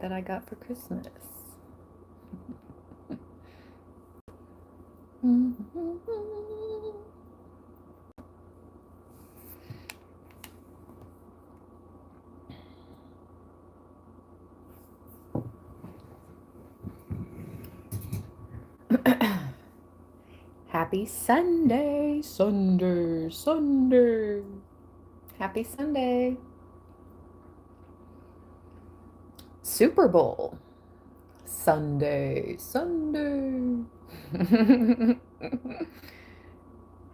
that I got for Christmas. Happy Sunday, Sunday, Sunday. Happy Sunday. Super Bowl. Sunday, Sunday.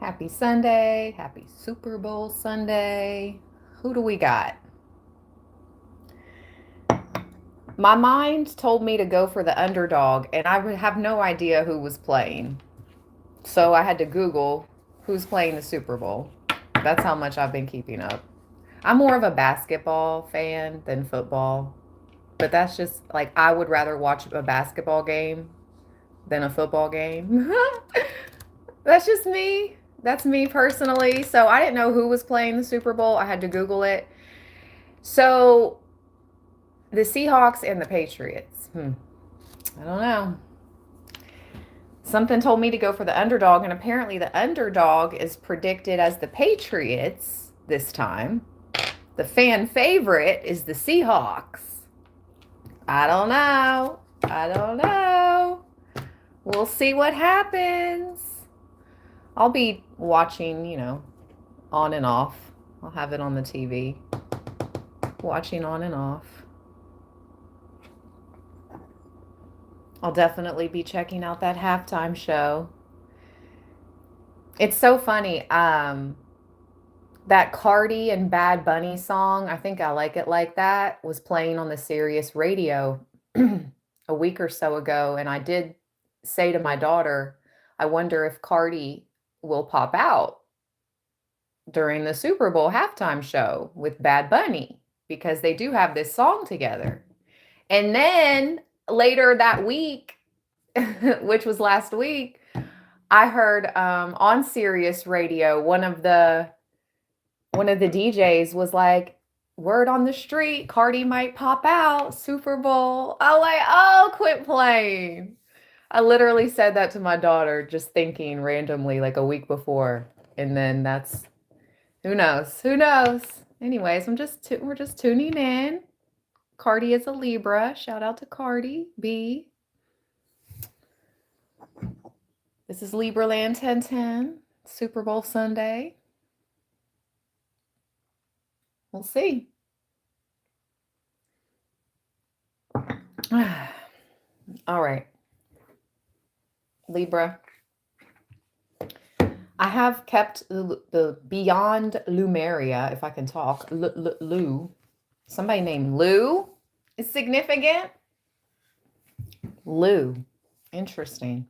Happy Sunday. Happy Super Bowl Sunday. Who do we got? My mind told me to go for the underdog, and I would have no idea who was playing. So I had to Google who's playing the Super Bowl. That's how much I've been keeping up. I'm more of a basketball fan than football, but that's just like I would rather watch a basketball game than a football game. That's just me. That's me personally. So I didn't know who was playing the Super Bowl. I had to Google it. So the Seahawks and the Patriots. I don't know. Something told me to go for the underdog, and apparently the underdog is predicted as the Patriots this time. The fan favorite is the Seahawks. I don't know. I don't know. We'll see what happens. I'll be watching, on and off. I'll have it on the TV. Watching on and off. I'll definitely be checking out that halftime show. It's so funny. That Cardi and Bad Bunny song, I think I Like It Like That, was playing on the Sirius radio a week or so ago. And I did say to my daughter, I wonder if Cardi will pop out during the Super Bowl halftime show with Bad Bunny, because they do have this song together. And then later that week, which was last week, I heard on Sirius radio, one of the DJs was like, word on the street, Cardi might pop out, Super Bowl. I'm like, oh, quit playing. I literally said that to my daughter, just thinking randomly like a week before. And then that's, who knows? Who knows? Anyways, we're just tuning in. Cardi is a Libra. Shout out to Cardi B. This is Libra Land 1010, Super Bowl Sunday. We'll see. All right. Libra. I have kept the Beyond Lumeria, if I can talk. Lou. Somebody named Lou is significant. Lou. Interesting.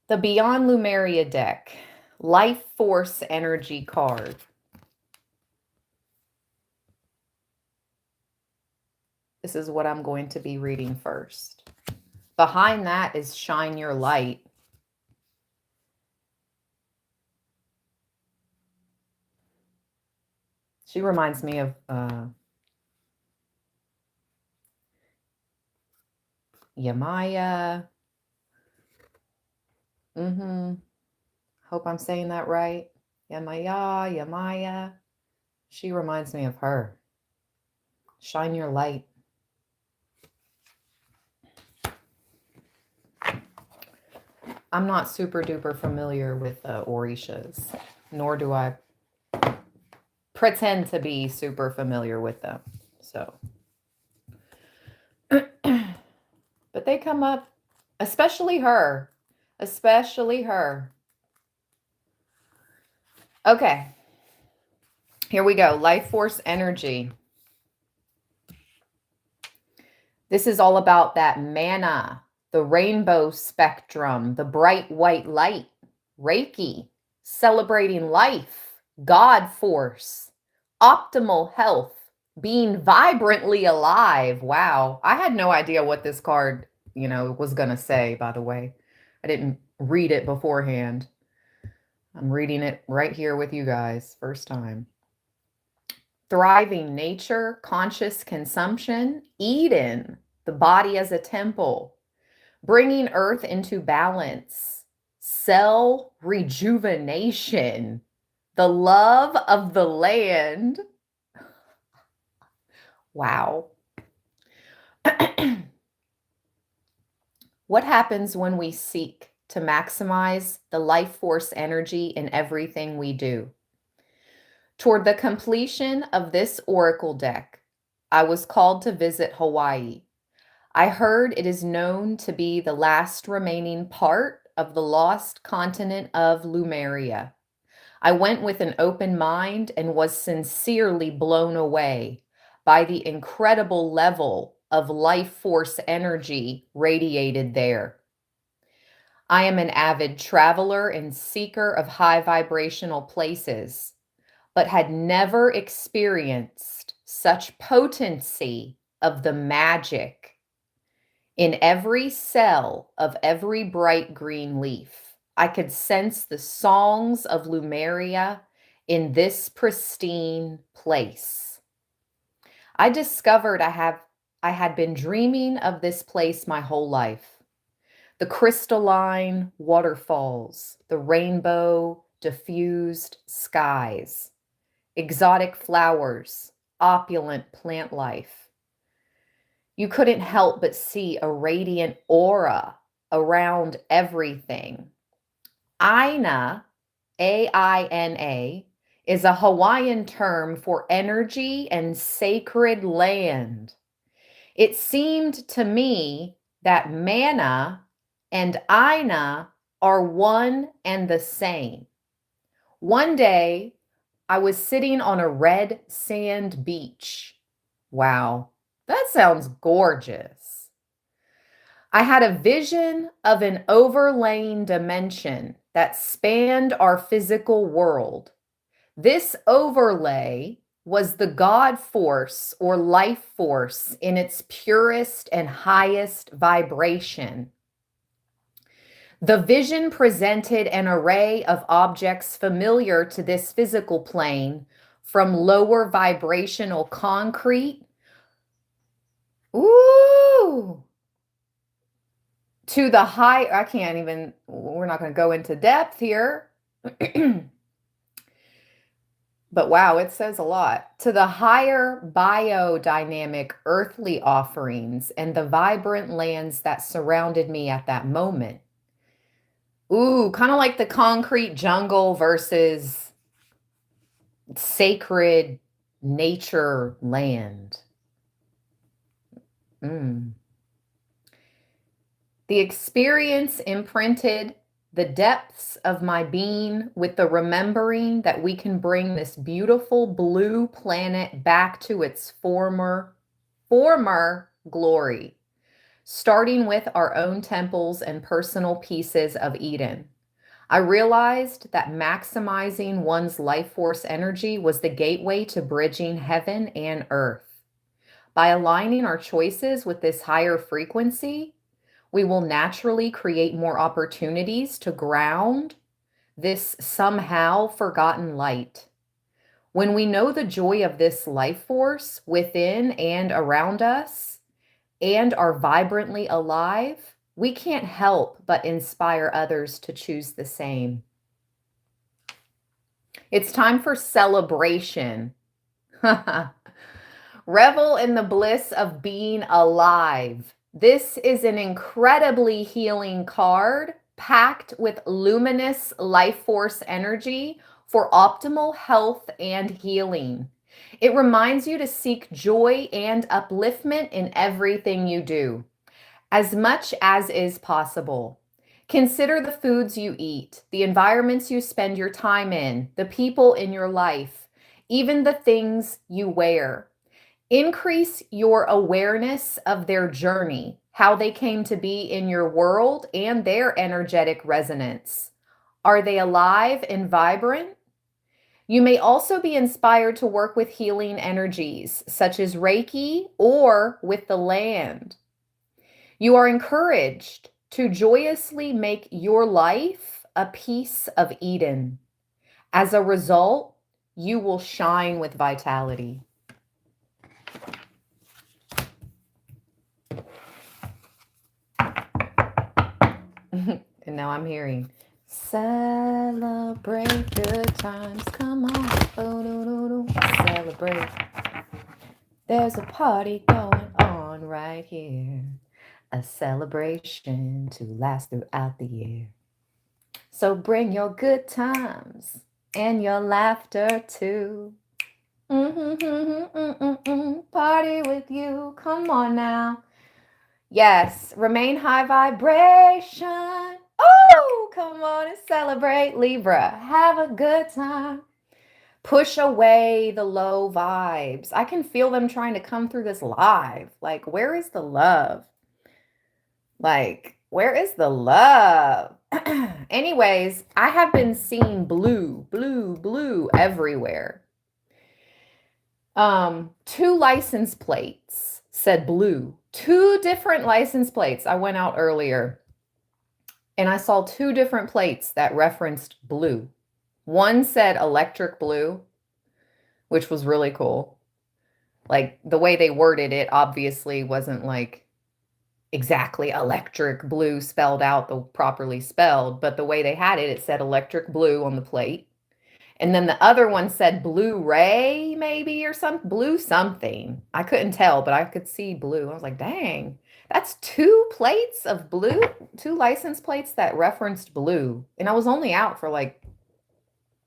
The Beyond Lumeria deck. Life Force Energy card. This is what I'm going to be reading first. Behind that is Shine Your Light. She reminds me of Yamaya. Hope I'm saying that right. Yamaya. She reminds me of her. Shine Your Light. I'm not super duper familiar with Orishas, nor do I pretend to be super familiar with them. So, but they come up, especially her. Okay, here we go. Life Force Energy. This is all about that mana, the rainbow spectrum, the bright white light, Reiki, celebrating life, God force, optimal health, being vibrantly alive. Wow. I had no idea what this card, was going to say, by the way. I didn't read it beforehand. I'm reading it right here with you guys. First time. thriving nature, conscious consumption, Eden, the body as a temple, bringing earth into balance, cell rejuvenation, the love of the land. Wow. What happens when we seek to maximize the life force energy in everything we do? Toward the completion of this oracle deck, I was called to visit Hawaii. I heard it is known to be the last remaining part of the lost continent of Lumeria. I went with an open mind and was sincerely blown away by the incredible level of life force energy radiated there. I am an avid traveler and seeker of high vibrational places, but had never experienced such potency of the magic in every cell of every bright green leaf. I could sense the songs of Lumeria in this pristine place. I discovered I had been dreaming of this place my whole life. The crystalline waterfalls, the rainbow diffused skies, exotic flowers, opulent plant life. You couldn't help but see a radiant aura around everything. Aina, A-I-N-A, is a Hawaiian term for energy and sacred land. It seemed to me that mana and Aina are one and the same. One day, I was sitting on a red sand beach. Wow, that sounds gorgeous. I had a vision of an overlaying dimension that spanned our physical world. This overlay was the God force or life force in its purest and highest vibration. The vision presented an array of objects familiar to this physical plane, from lower vibrational concrete, ooh, to the high, we're not going to go into depth here. But wow, it says a lot. To the higher biodynamic earthly offerings and the vibrant lands that surrounded me at that moment. Ooh, kind of like the concrete jungle versus sacred nature land. The experience imprinted the depths of my being with the remembering that we can bring this beautiful blue planet back to its former glory, starting with our own temples and personal pieces of Eden. I realized that maximizing one's life force energy was the gateway to bridging heaven and earth. By aligning our choices with this higher frequency, we will naturally create more opportunities to ground this somehow forgotten light. When we know the joy of this life force within and around us and are vibrantly alive, we can't help but inspire others to choose the same. It's time for celebration. Revel in the bliss of being alive. This is an incredibly healing card packed with luminous life force energy for optimal health and healing. It reminds you to seek joy and upliftment in everything you do, as much as is possible. Consider the foods you eat, the environments you spend your time in, the people in your life, even the things you wear. Increase your awareness of their journey, how they came to be in your world, and their energetic resonance. Are they alive and vibrant? You may also be inspired to work with healing energies, such as Reiki or with the land. You are encouraged to joyously make your life a piece of Eden. As a result, you will shine with vitality. And now I'm hearing, celebrate good times. Come on. Oh, celebrate. There's a party going on right here. A celebration to last throughout the year. So bring your good times and your laughter too. Party with you. Come on now. Yes, remain high vibration. Oh, come on and celebrate, Libra. Have a good time. Push away the low vibes. I can feel them trying to come through this live. Like, where is the love? Like, where is the love? Anyways, I have been seeing blue everywhere. 2 license plates said blue. 2 different license plates. I went out earlier and I saw 2 different plates that referenced blue. One said electric blue, which was really cool. Like the way they worded it obviously wasn't like exactly electric blue spelled out the properly spelled, but the way they had it, it said electric blue on the plate. And then the other one said Blu-ray maybe or something, blue something. I couldn't tell, but I could see blue. I was like, dang, that's 2 plates of blue, 2 license plates that referenced blue. And I was only out for like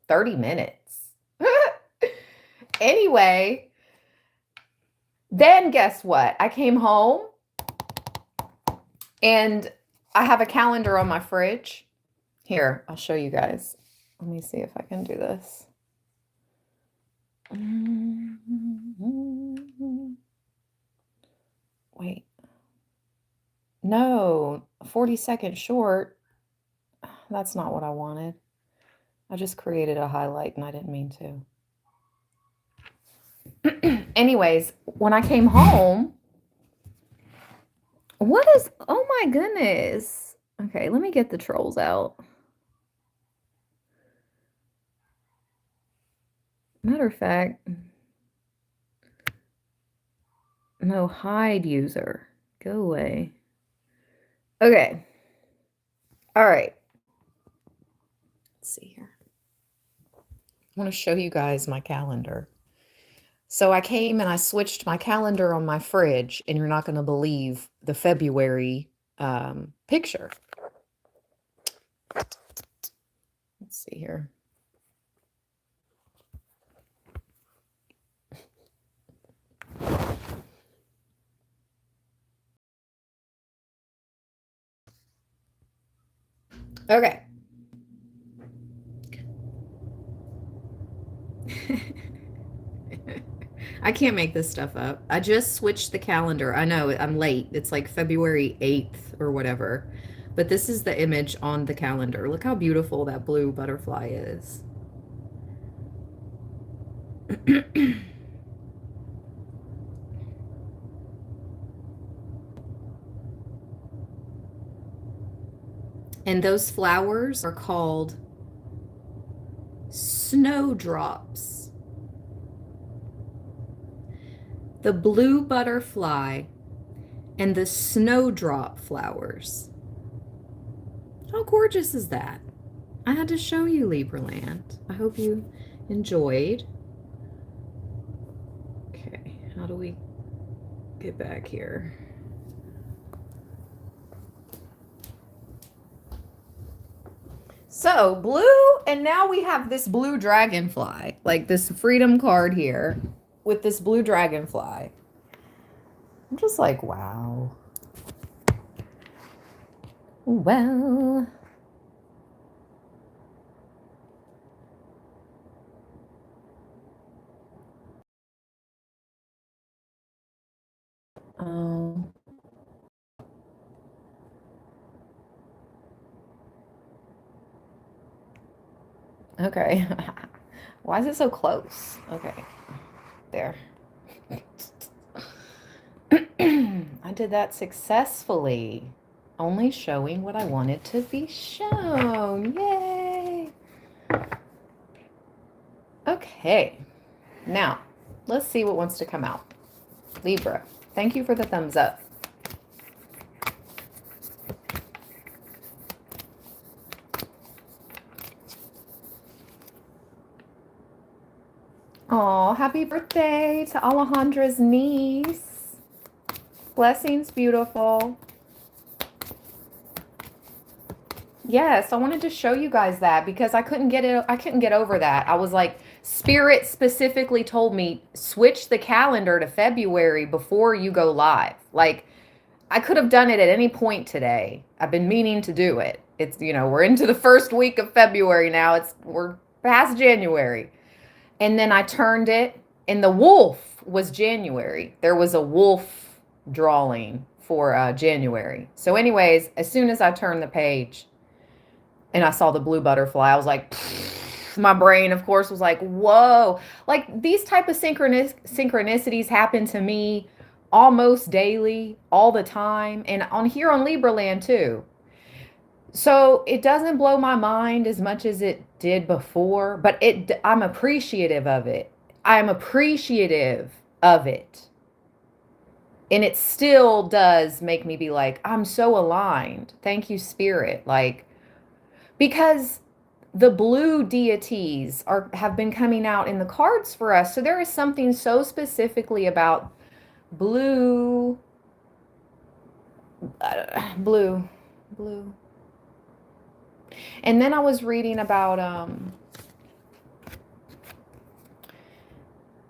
30 minutes. Anyway, then guess what? I came home and I have a calendar on my fridge. Here, I'll show you guys. Let me see if I can do this. Wait. No, 40-second short. That's not what I wanted. I just created a highlight and I didn't mean to. Anyways, when I came home, oh my goodness. Okay, let me get the trolls out. Matter of fact, no, hide user. Go away. Okay. All right. Let's see here. I want to show you guys my calendar. So I came and I switched my calendar on my fridge, and you're not going to believe the February picture. Let's see here. Okay. I can't make this stuff up. I just switched the calendar. I know I'm late. It's like February 8th or whatever. But this is the image on the calendar. Look how beautiful that blue butterfly is. And those flowers are called snowdrops. The blue butterfly and the snowdrop flowers. How gorgeous is that? I had to show you, Libraland. I hope you enjoyed. Okay, how do we get back here? So blue, and now we have this blue dragonfly, like this freedom card here with this blue dragonfly. I'm just like, wow. Well. Okay. Why is it so close? Okay. There. I did that successfully. Only showing what I wanted to be shown. Yay! Okay. Okay. Now, let's see what wants to come out. Libra, thank you for the thumbs up. Oh, happy birthday to Alejandra's niece. Blessings, beautiful. Yes, I wanted to show you guys that because I couldn't get over that. I was like, Spirit specifically told me switch the calendar to February before you go live. Like, I could have done it at any point today. I've been meaning to do it. It's, we're into the first week of February now. We're past January. And then I turned it, and the wolf was January. There was a wolf drawing for January. So anyways, as soon as I turned the page and I saw the blue butterfly, I was like, my brain, of course, was like, whoa. Like, these type of synchronicities happen to me almost daily, all the time, and on here on Libraland too. So it doesn't blow my mind as much as it did before, but I'm appreciative of it. I'm appreciative of it. And it still does make me be like, I'm so aligned. Thank you, Spirit. Like, because the blue deities have been coming out in the cards for us. So there is something so specifically about blue, blue. And then I was reading about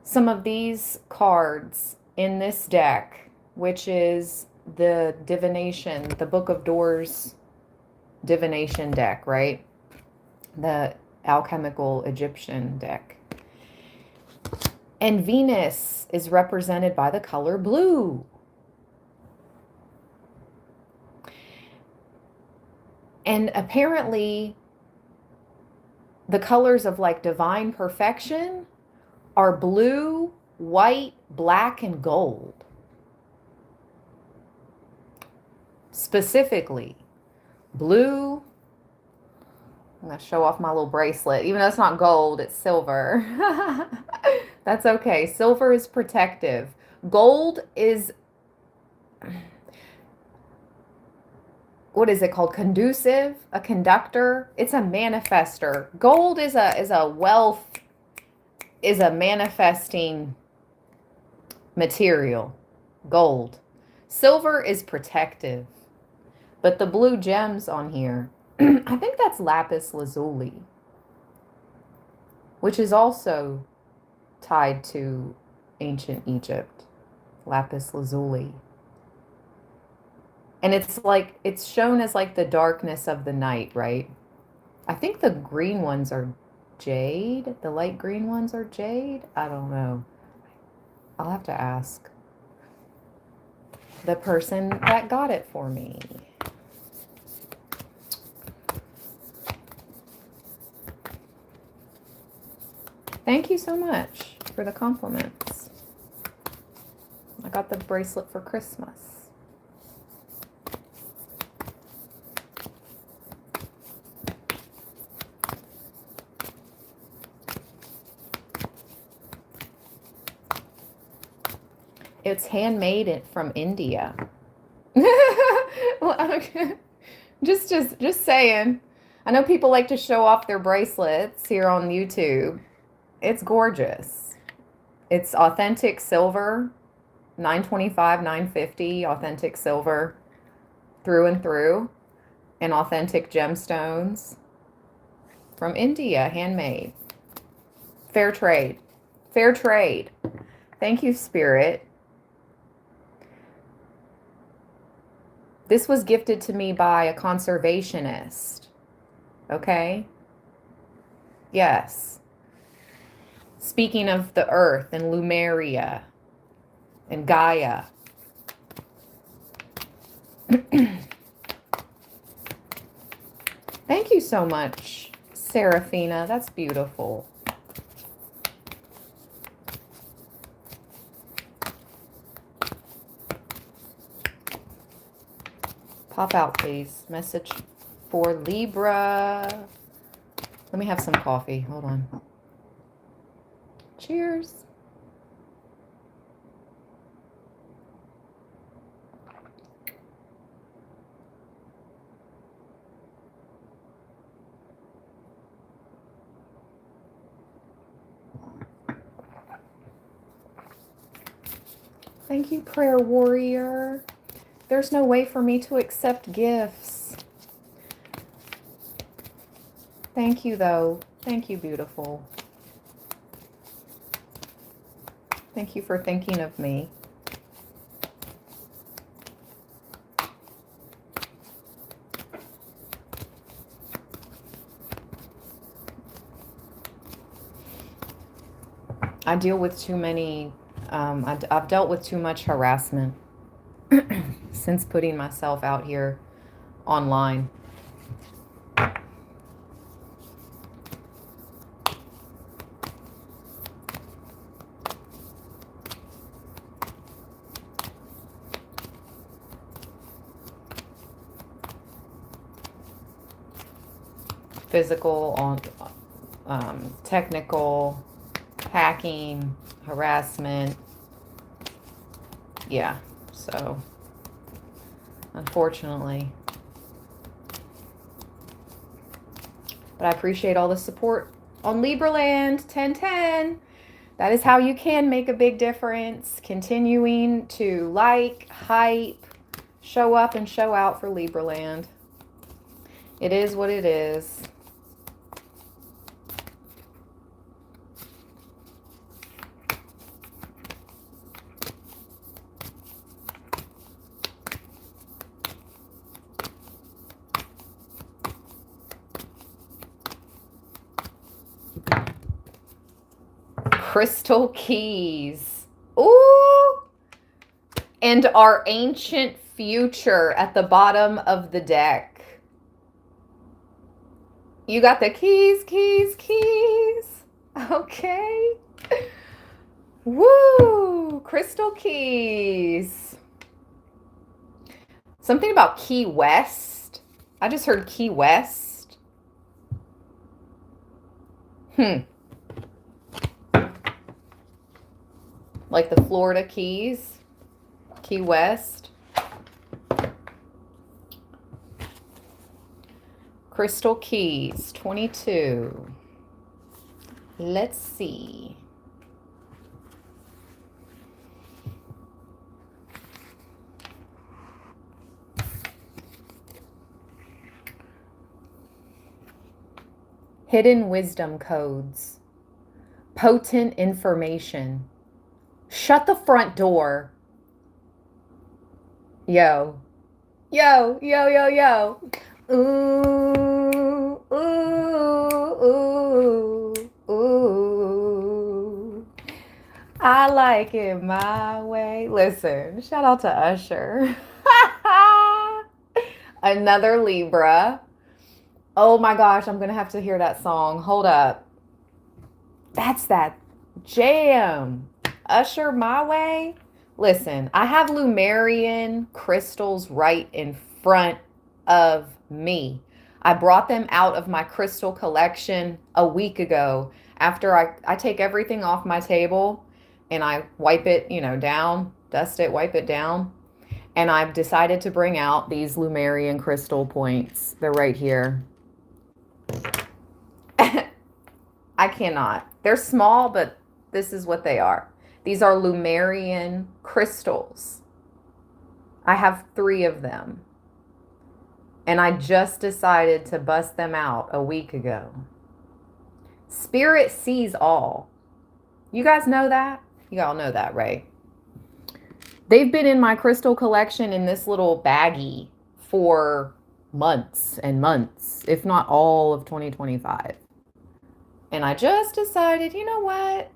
some of these cards in this deck, which is the divination, the Book of Doors divination deck, right? The alchemical Egyptian deck. And Venus is represented by the color blue. And apparently, the colors of like divine perfection are blue, white, black, and gold. Specifically, blue. I'm going to show off my little bracelet. Even though it's not gold, it's silver. That's okay. Silver is protective. Gold is, what is it called? Conducive, a conductor. It's a manifester. Gold is a wealth, is a manifesting material. Gold. Silver is protective. But the blue gems on here, I think that's lapis lazuli, which is also tied to ancient Egypt. Lapis lazuli. And it's like, it's shown as like the darkness of the night, right? I think the green ones are jade. The light green ones are jade. I don't know. I'll have to ask the person that got it for me. Thank you so much for the compliments. I got the bracelet for Christmas. It's handmade from India. Well, okay. Just saying. I know people like to show off their bracelets here on YouTube. It's gorgeous. It's authentic silver, 925, 950, authentic silver through and through, and authentic gemstones from India, handmade. Fair trade. Fair trade. Thank you, Spirit. This was gifted to me by a conservationist. Okay? Yes. Speaking of the earth and Lumeria and Gaia. Thank you so much, Serafina. That's beautiful. Pop out, please. Message for Libra. Let me have some coffee. Hold on. Cheers. Thank you, prayer warrior. There's no way for me to accept gifts. Thank you, though. Thank you, beautiful. Thank you for thinking of me. I deal with too many, I've dealt with too much harassment since putting myself out here online. Physical, technical, hacking, harassment. Yeah, so unfortunately. But I appreciate all the support on Libra land 1010. That is how you can make a big difference. Continuing to like, hype, show up and show out for Libra land. It is what it is. Crystal keys. Ooh. And our ancient future at the bottom of the deck. You got the keys, keys, keys. Okay. Woo. Crystal keys. Something about Key West. I just heard Key West. Like the Florida Keys, Key West. Crystal Keys, 22. Let's see. Hidden wisdom codes. Potent information. Shut the front door. Yo. Yo, yo, yo, yo. Ooh, ooh, ooh, ooh. I like it my way. Listen, shout out to Usher. Another Libra. Oh my gosh, I'm going to have to hear that song. Hold up. That's that jam. Usher my way. Listen, I have Lumerian crystals right in front of me. I brought them out of my crystal collection a week ago after I take everything off my table and I wipe it, down, dust it, wipe it down. And I've decided to bring out these Lumerian crystal points. They're right here. I cannot. They're small, but this is what they are. These are Lumerian crystals. I have 3 of them. And I just decided to bust them out a week ago. Spirit sees all. You guys know that? You all know that, right? They've been in my crystal collection in this little baggie for months and months, if not all of 2025. And I just decided, you know what?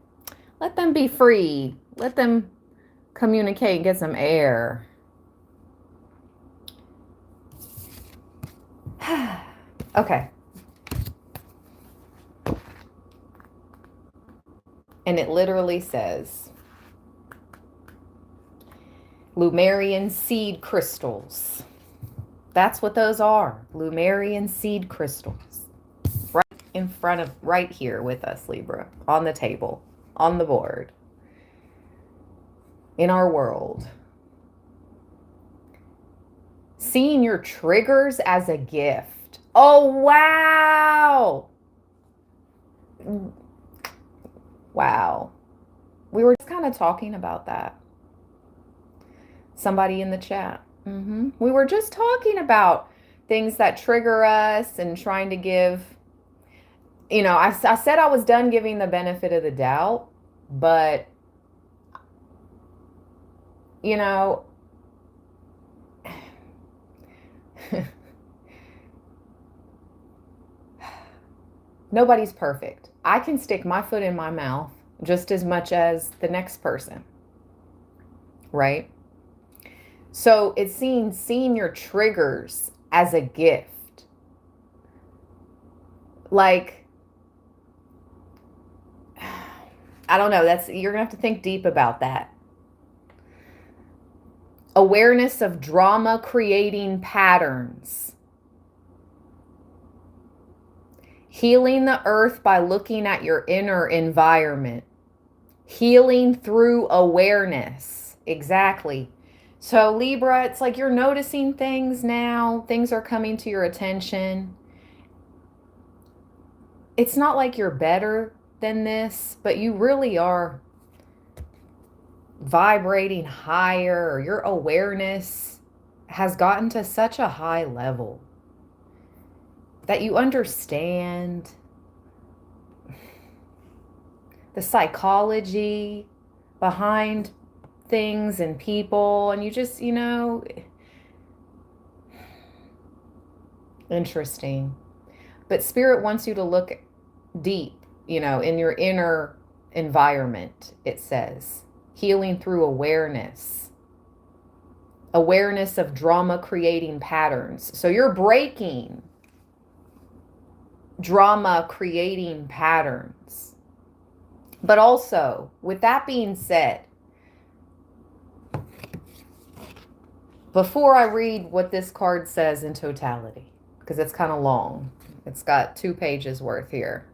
Let them be free. Let them communicate and get some air. Okay. And it literally says, Lumerian seed crystals. That's what those are. Lumerian seed crystals. Right in front of, right here with us, Libra, on the table. on the board in our world. Seeing your triggers as a gift. Oh, wow. Wow. We were just kind of talking about that. Somebody in the chat. We were just talking about things that trigger us and trying to give, I said I was done giving the benefit of the doubt, but, you know, nobody's perfect. I can stick my foot in my mouth just as much as the next person, right? So it's seeing your triggers as a gift. Like, I don't know, you're gonna have to think deep about that. Awareness of drama creating patterns. Healing the earth by looking at your inner environment. Healing through awareness. Exactly. So Libra, it's like you're noticing things now. Things are coming to your attention. It's not like you're better than this, but you really are vibrating higher, or your awareness has gotten to such a high level that you understand the psychology behind things and people, and you just, interesting. But Spirit wants you to look deep, in your inner environment, it says. Healing through awareness. Awareness of drama creating patterns. So you're breaking drama creating patterns. But also, with that being said, before I read what this card says in totality, because it's kind of long, it's got 2 pages worth here.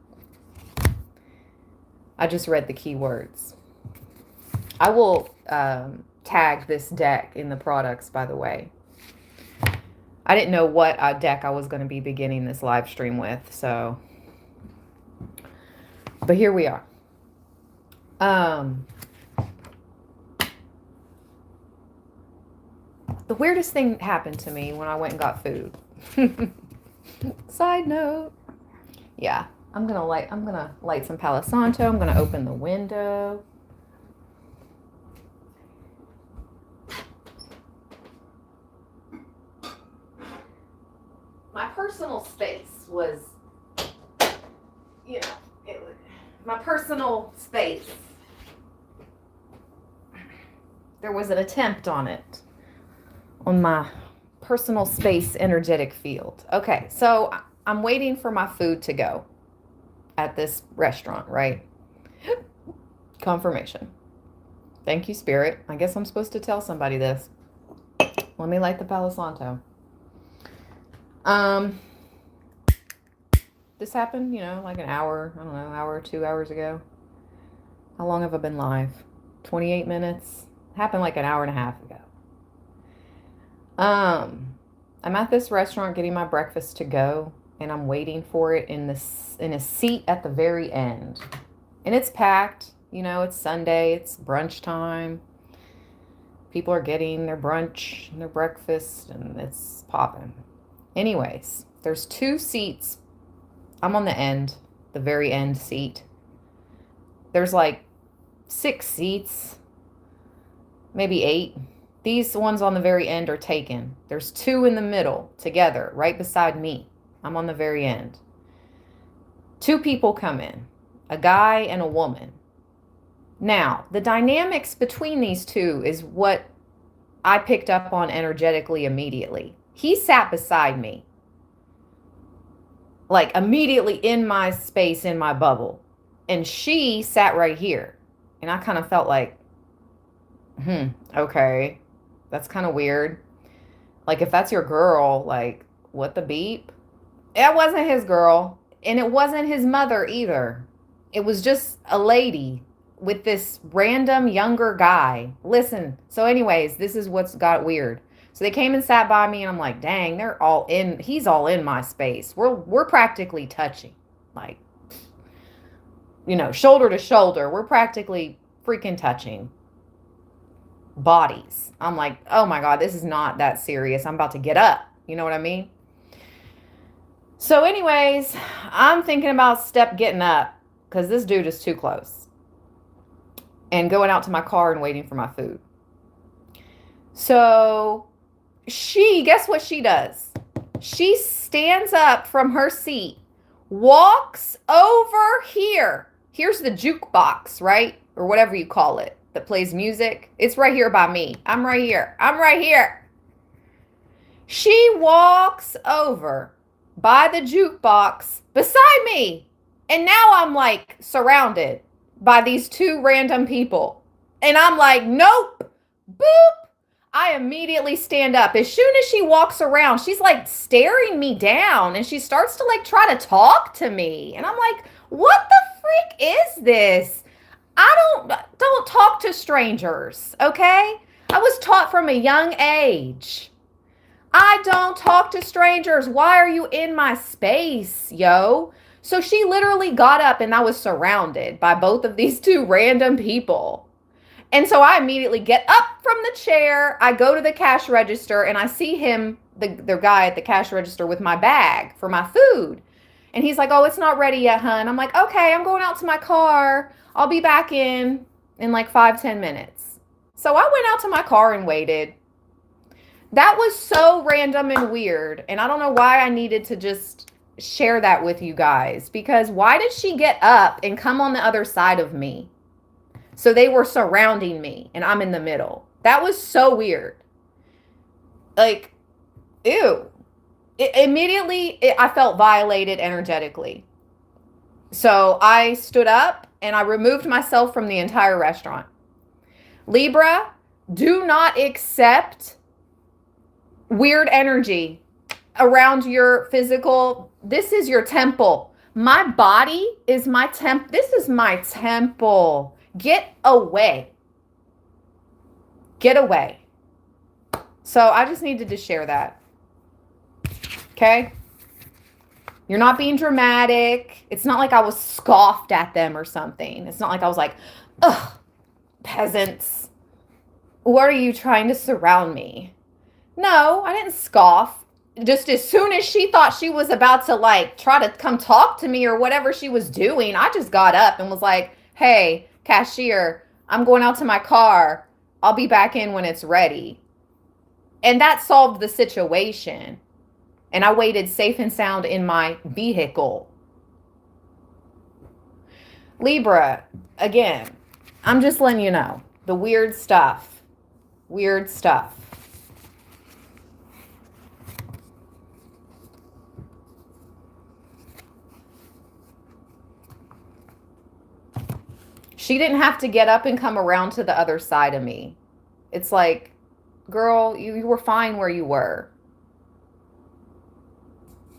I just read the keywords. I will tag this deck in the products, by the way. I didn't know what deck I was going to be beginning this live stream with, so. But here we are. The weirdest thing happened to me when I went and got food. Side note. Yeah, I'm gonna light some Palo Santo. I'm gonna open the window. My personal space was, my personal space. There was an attempt on it. On my personal space energetic field. Okay, so I'm waiting for my food to go at this restaurant, right? Confirmation. Thank you, Spirit. I guess I'm supposed to tell somebody this. Let me light the Palo Santo. This happened, like an hour, I don't know, hour, 2 hours ago. How long have I been live? 28 minutes? It happened like an hour and a half ago. I'm at this restaurant getting my breakfast to go, and I'm waiting for it in a seat at the very end. And it's packed, it's Sunday, it's brunch time. People are getting their brunch and their breakfast, and it's popping. Anyways, there's 2 seats. I'm on the end, the very end seat. There's like 6 seats, maybe 8. These ones on the very end are taken. There's 2 in the middle together, right beside me. I'm on the very end. 2 people come in, a guy and a woman. Now, the dynamics between these 2 is what I picked up on energetically immediately. He sat beside me, like immediately in my space, in my bubble. And she sat right here. And I kind of felt like, okay. That's kind of weird. Like, if that's your girl, like, what the beep? It wasn't his girl. And it wasn't his mother either. It was just a lady with this random younger guy. Listen, so anyways, this is what's got weird. So they came and sat by me and I'm like, dang, they're all in, he's all in my space. We're practically touching. Like, shoulder to shoulder. We're practically freaking touching bodies. I'm like, oh my God, this is not that serious. I'm about to get up. You know what I mean? So anyways, I'm thinking about getting up because this dude is too close and going out to my car and waiting for my food. So guess what she does? She stands up from her seat, walks over here. Here's the jukebox, right? Or whatever you call it that plays music. It's right here by me. I'm right here. I'm right here. She walks over by the jukebox beside me. And now I'm like surrounded by these two random people. And I'm like, nope, boop. I immediately stand up. As soon as she walks around, she's like staring me down and she starts to like try to talk to me. And I'm like, what the freak is this? I don't talk to strangers, okay? I was taught from a young age. I don't talk to strangers. Why are you in my space, yo? So she literally got up and I was surrounded by both of these two random people. And so I immediately get up from the chair. I go to the cash register and I see him, the guy at the cash register with my bag for my food. And he's like, oh, it's not ready yet, hun. I'm like, okay, I'm going out to my car. I'll be back in like 5-10 minutes. So I went out to my car and waited. That was so random and weird. And I don't know why I needed to just share that with you guys. Because why did she get up and come on the other side of me? So they were surrounding me and I'm in the middle. That was so weird. Like, ew. Immediately, I felt violated energetically. So I stood up and I removed myself from the entire restaurant. Libra, do not accept weird energy around your physical. This is your temple. My body is my temple. This is my temple. Get away. Get away. So I just needed to share that. Okay? You're not being dramatic. It's not like I was scoffed at them or something. It's not like I was like, ugh, peasants. What are you trying to surround me? No, I didn't scoff. Just as soon as she thought she was about to like try to come talk to me or whatever she was doing, I just got up and was like, hey, cashier, I'm going out to my car. I'll be back in when it's ready. And that solved the situation. And I waited safe and sound in my vehicle. Libra, again, I'm just letting you know. The weird stuff. Weird stuff. She didn't have to get up and come around to the other side of me. It's like, girl, you were fine where you were.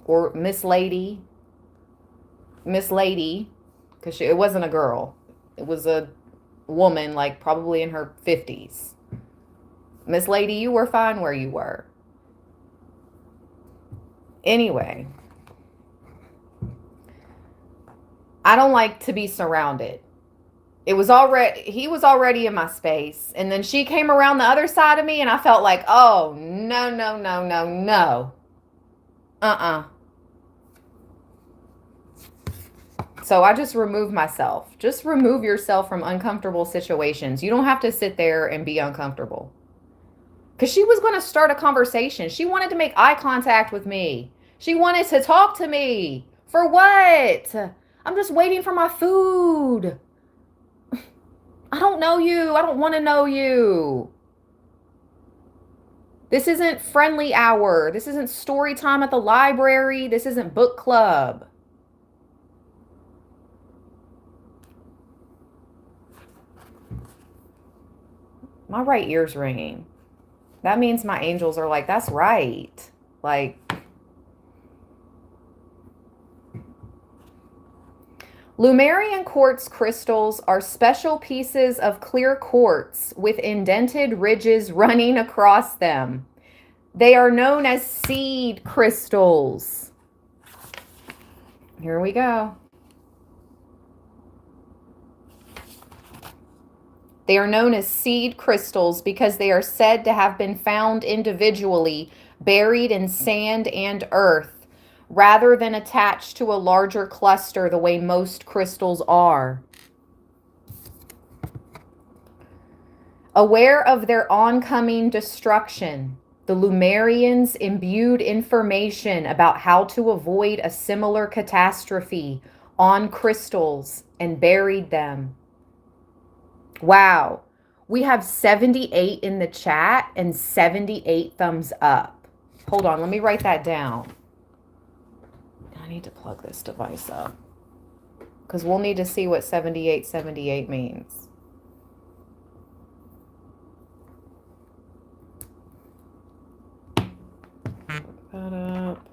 Or Miss Lady, because it wasn't a girl. It was a woman, like probably in her 50s. Miss Lady, you were fine where you were. Anyway, I don't like to be surrounded. He was already in my space. And then she came around the other side of me and I felt like, oh, no, no, no, no, no. So I just removed myself. Just remove yourself from uncomfortable situations. You don't have to sit there and be uncomfortable. Because she was going to start a conversation. She wanted to make eye contact with me. She wanted to talk to me. For what? I'm just waiting for my food. I don't know you. I don't want to know you. This isn't friendly hour. This isn't story time at the library. This isn't book club. My right ear's ringing. That means my angels are like, that's right. Like, Lumerian quartz crystals are special pieces of clear quartz with indented ridges running across them. They are known as seed crystals. Here we go. They are known as seed crystals because they are said to have been found individually, buried in sand and earth, rather than attached to a larger cluster the way most crystals are. Aware of their oncoming destruction, the Lumerians imbued information about how to avoid a similar catastrophe on crystals and buried them. Wow. We have 78 in the chat and 78 thumbs up. Hold on, let me write that down. I need to plug this device up because we'll need to see what 7878 means. Look that up.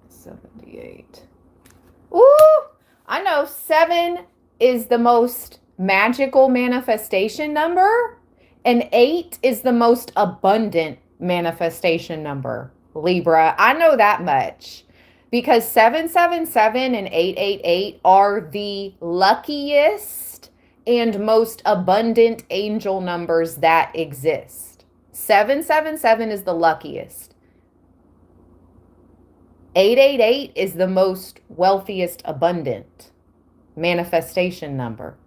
78. Ooh, I know 7 is the most magical manifestation number, and 8 is the most abundant manifestation number. Libra, I know that much because 777 and 888 are the luckiest and most abundant angel numbers that exist. 777 is the luckiest. 888 is the most wealthiest abundant manifestation number.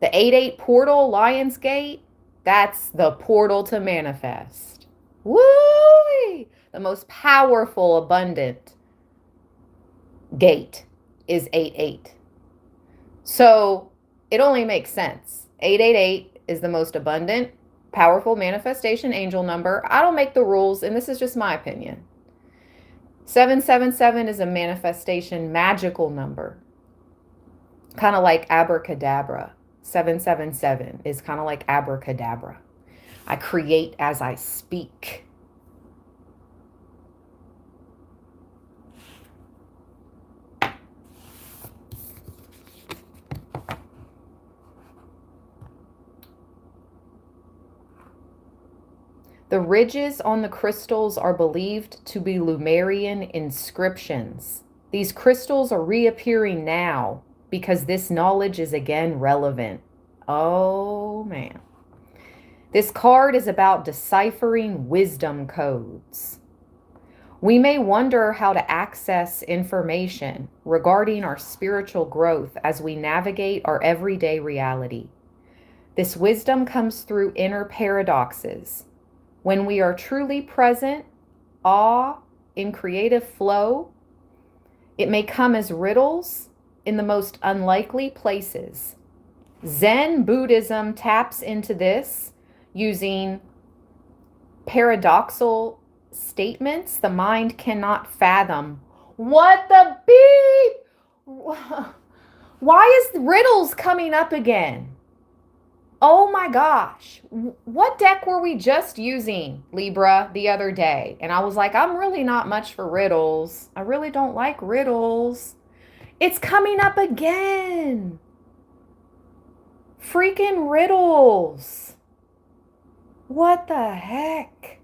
The 88 portal, Lion's Gate, that's the portal to manifest. Woo! The most powerful abundant gate is 88. So it only makes sense. 888 is the most abundant, powerful manifestation angel number. I don't make the rules, and this is just my opinion. 777 is a manifestation magical number, kind of like abracadabra. 777 is kind of like abracadabra. I create as I speak. The ridges on the crystals are believed to be Lumerian inscriptions. These crystals are reappearing now because this knowledge is again relevant. Oh, man. This card is about deciphering wisdom codes. We may wonder how to access information regarding our spiritual growth as we navigate our everyday reality. This wisdom comes through inner paradoxes. When we are truly present, awe, in creative flow, it may come as riddles in the most unlikely places. Zen Buddhism taps into this using paradoxal statements the mind cannot fathom. What the beep? Why is riddles coming up again? Oh my gosh. What deck were we just using, Libra, the other day? And I was like, I'm really not much for riddles. I really don't like riddles. It's coming up again. Freaking riddles. What the heck?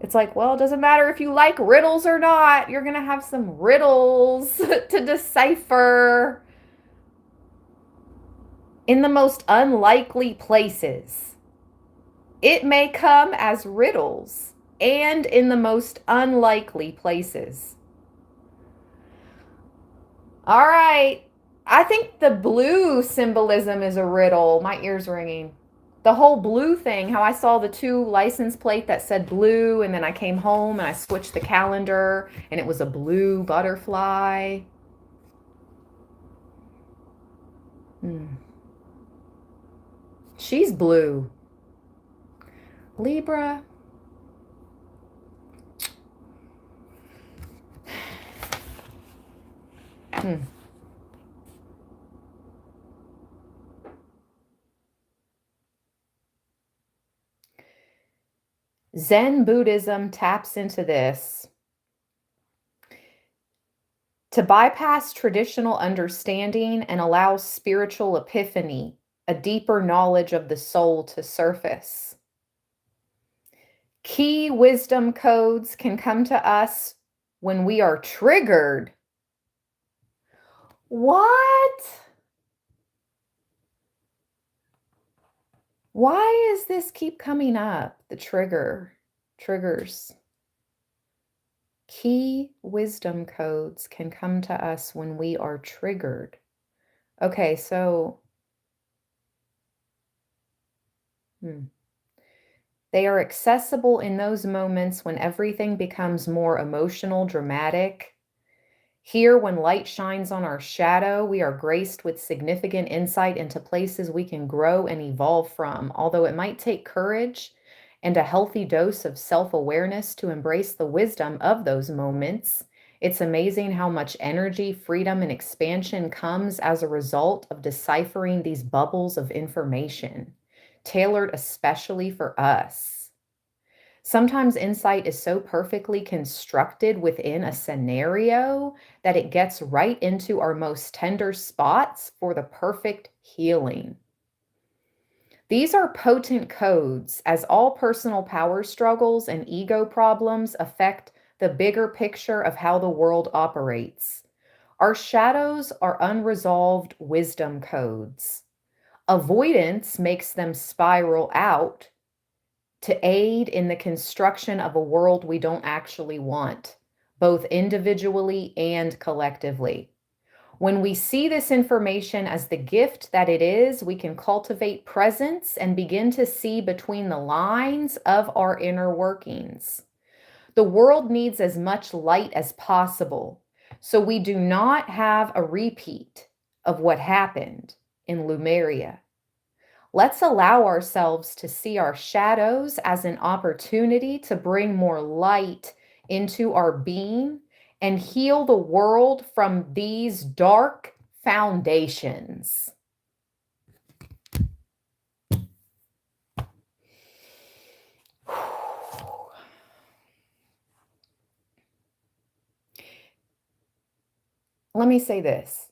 It's like, well, it doesn't matter if you like riddles or not. You're going to have some riddles to decipher. In the most unlikely places. It may come as riddles and in the most unlikely places. All right. I think the blue symbolism is a riddle. My ear's ringing. The whole blue thing, how I saw the 2 license plate that said blue, and then I came home and I switched the calendar and it was a blue butterfly. She's blue. Libra. Zen Buddhism taps into this To bypass traditional understanding and allow spiritual epiphany, a deeper knowledge of the soul to surface. Key wisdom codes can come to us when we are triggered. What? Why is this keep coming up? The triggers. Key wisdom codes can come to us when we are triggered. Okay, so they are accessible in those moments when everything becomes more emotional, dramatic. Here, when light shines on our shadow, we are graced with significant insight into places we can grow and evolve from, although it might take courage and a healthy dose of self-awareness to embrace the wisdom of those moments. It's amazing how much energy, freedom, and expansion comes as a result of deciphering these bubbles of information, tailored especially for us. Sometimes insight is so perfectly constructed within a scenario that it gets right into our most tender spots for the perfect healing. These are potent codes, as all personal power struggles and ego problems affect the bigger picture of how the world operates. Our shadows are unresolved wisdom codes. Avoidance makes them spiral out to aid in the construction of a world we don't actually want, both individually and collectively. When we see this information as the gift that it is, we can cultivate presence and begin to see between the lines of our inner workings. The world needs as much light as possible, so we do not have a repeat of what happened in Lemuria. Let's allow ourselves to see our shadows as an opportunity to bring more light into our being and heal the world from these dark foundations. Let me say this.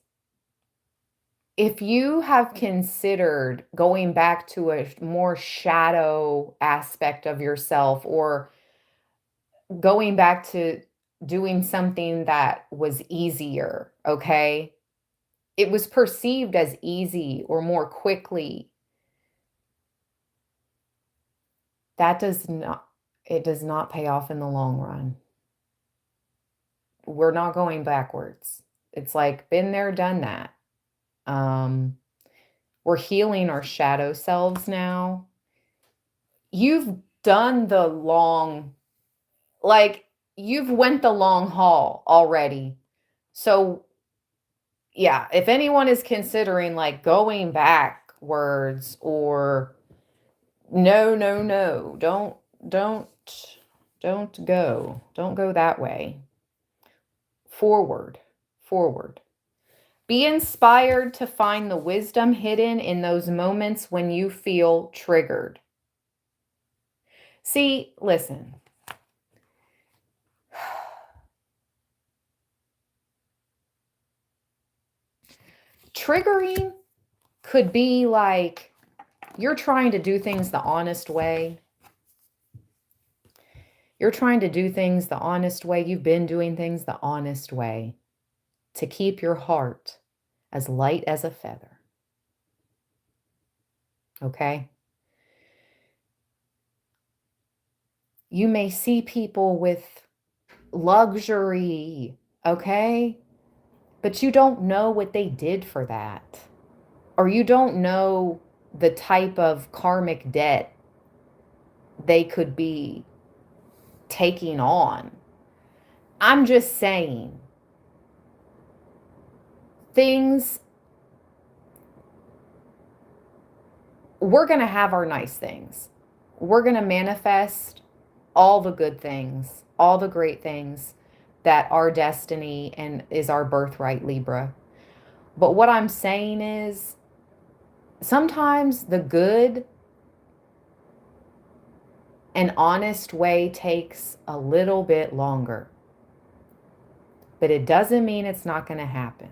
If you have considered going back to a more shadow aspect of yourself, or going back to doing something that was easier, okay? It was perceived as easy or more quickly. That does not, it does not pay off in the long run. We're not going backwards. It's like, been there, done that. We're healing our shadow selves now. You've done the long, like, you've went the long haul already. So yeah, if anyone is considering like going backwards, or no, don't don't go. Don't go that way. Forward. Forward. Be inspired to find the wisdom hidden in those moments when you feel triggered. See, listen. Triggering could be like you're trying to do things the honest way. You're trying to do things the honest way. You've been doing things the honest way to keep your heart as light as a feather. Okay? You may see people with luxury, okay? But you don't know what they did for that. Or you don't know the type of karmic debt they could be taking on. I'm just saying, things, we're going to have our nice things. We're going to manifest all the good things, all the great things that our destiny and is our birthright, Libra. But what I'm saying is, sometimes the good and honest way takes a little bit longer. but it doesn't mean it's not going to happen.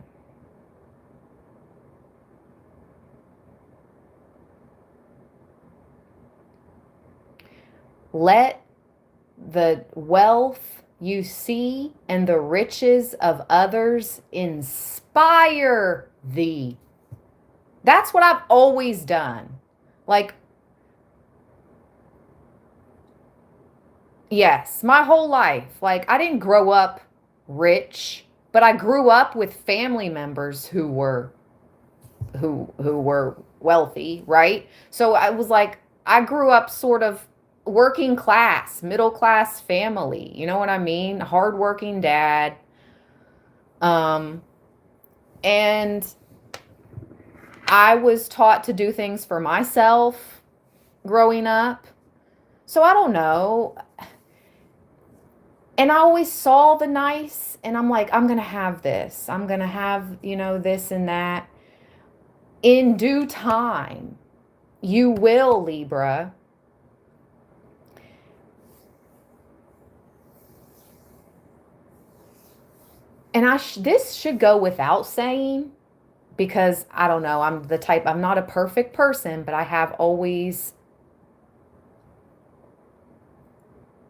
Let the wealth you see and the riches of others inspire thee. That's what I've always done. Like, yes, my whole life. Like, I didn't grow up rich, but I grew up with family members who were wealthy, right? So I was like, I grew up sort of working class, middle class family. You know what I mean? Hardworking dad. Um, and I was taught to do things for myself growing up. So I don't know. And I always saw the nice, and I'm like, I'm going to have this. I'm going to have, this and that. In due time, you will, Libra. And this should go without saying, because I don't know, I'm not a perfect person, but I have always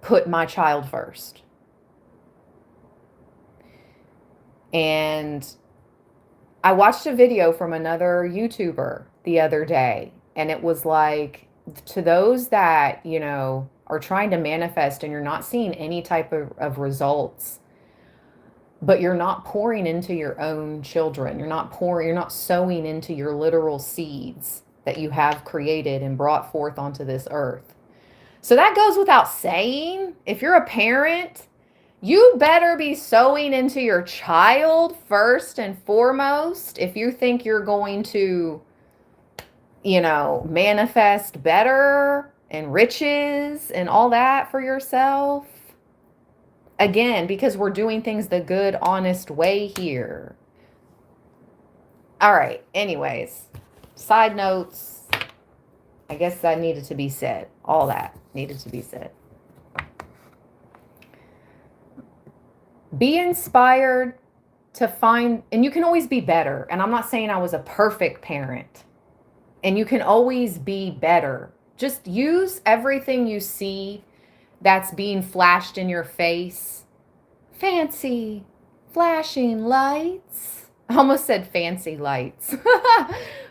put my child first. And I watched a video from another YouTuber the other day, and it was like, to those that, are trying to manifest and you're not seeing any type of results, but you're not pouring into your own children. You're not sowing into your literal seeds that you have created and brought forth onto this earth. So that goes without saying. If you're a parent, you better be sowing into your child first and foremost. If you think you're going to, manifest better and riches and all that for yourself. Again, because we're doing things the good, honest way here. All right. Anyways, side notes. I guess that needed to be said. All that needed to be said. Be inspired to find, and you can always be better. And I'm not saying I was a perfect parent. And you can always be better. Just use everything you see that's being flashed in your face. Fancy flashing lights. I almost said fancy lights.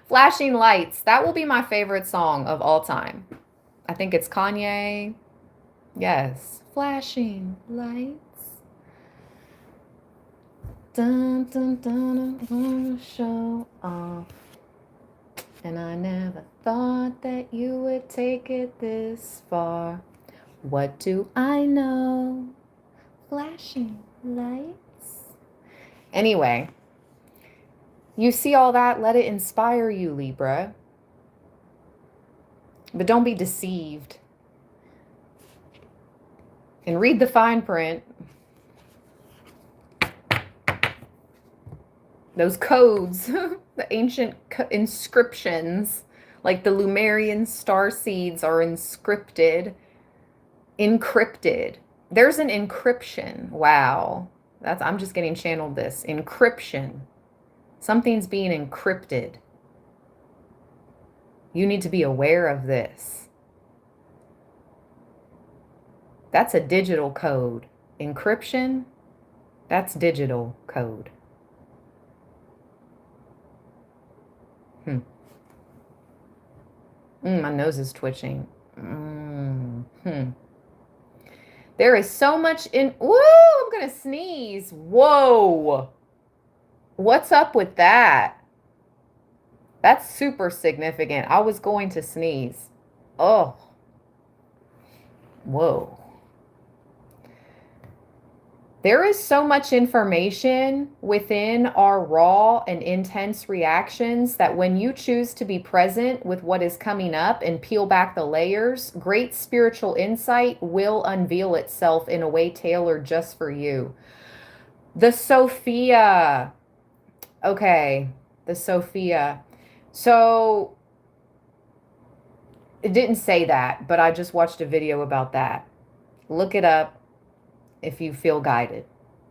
Flashing lights. That will be my favorite song of all time. I think it's Kanye. Yes. Flashing lights. Dun, dun, dun, I'm gonna show off. And I never thought that you would take it this far. What do I know? Flashing lights. Anyway, you see all that, let it inspire you, Libra. But don't be deceived. And read the fine print. Those codes, the ancient inscriptions, like the Lumerian star seeds are encrypted. There's an encryption. Wow. I'm just getting channeled this. Encryption. Something's being encrypted. You need to be aware of this. That's a digital code. Encryption, that's digital code. My nose is twitching. There is so much in... Woo! I'm going to sneeze. Whoa. What's up with that? That's super significant. I was going to sneeze. Oh. Whoa. There is so much information within our raw and intense reactions that when you choose to be present with what is coming up and peel back the layers, great spiritual insight will unveil itself in a way tailored just for you. The Sophia. Okay, the Sophia. So it didn't say that, but I just watched a video about that. Look it up if you feel guided.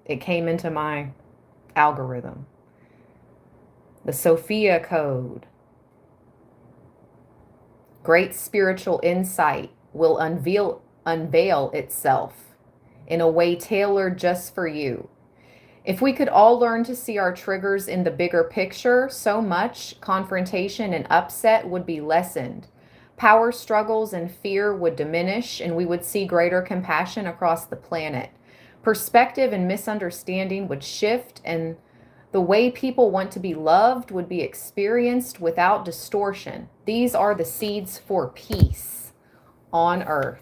It came into my algorithm. The Sophia Code. Great spiritual insight will unveil itself in a way tailored just for you. If we could all learn to see our triggers in the bigger picture, so much confrontation and upset would be lessened. Power struggles and fear would diminish, and we would see greater compassion across the planet. Perspective and misunderstanding would shift, and the way people want to be loved would be experienced without distortion. These are the seeds for peace on earth.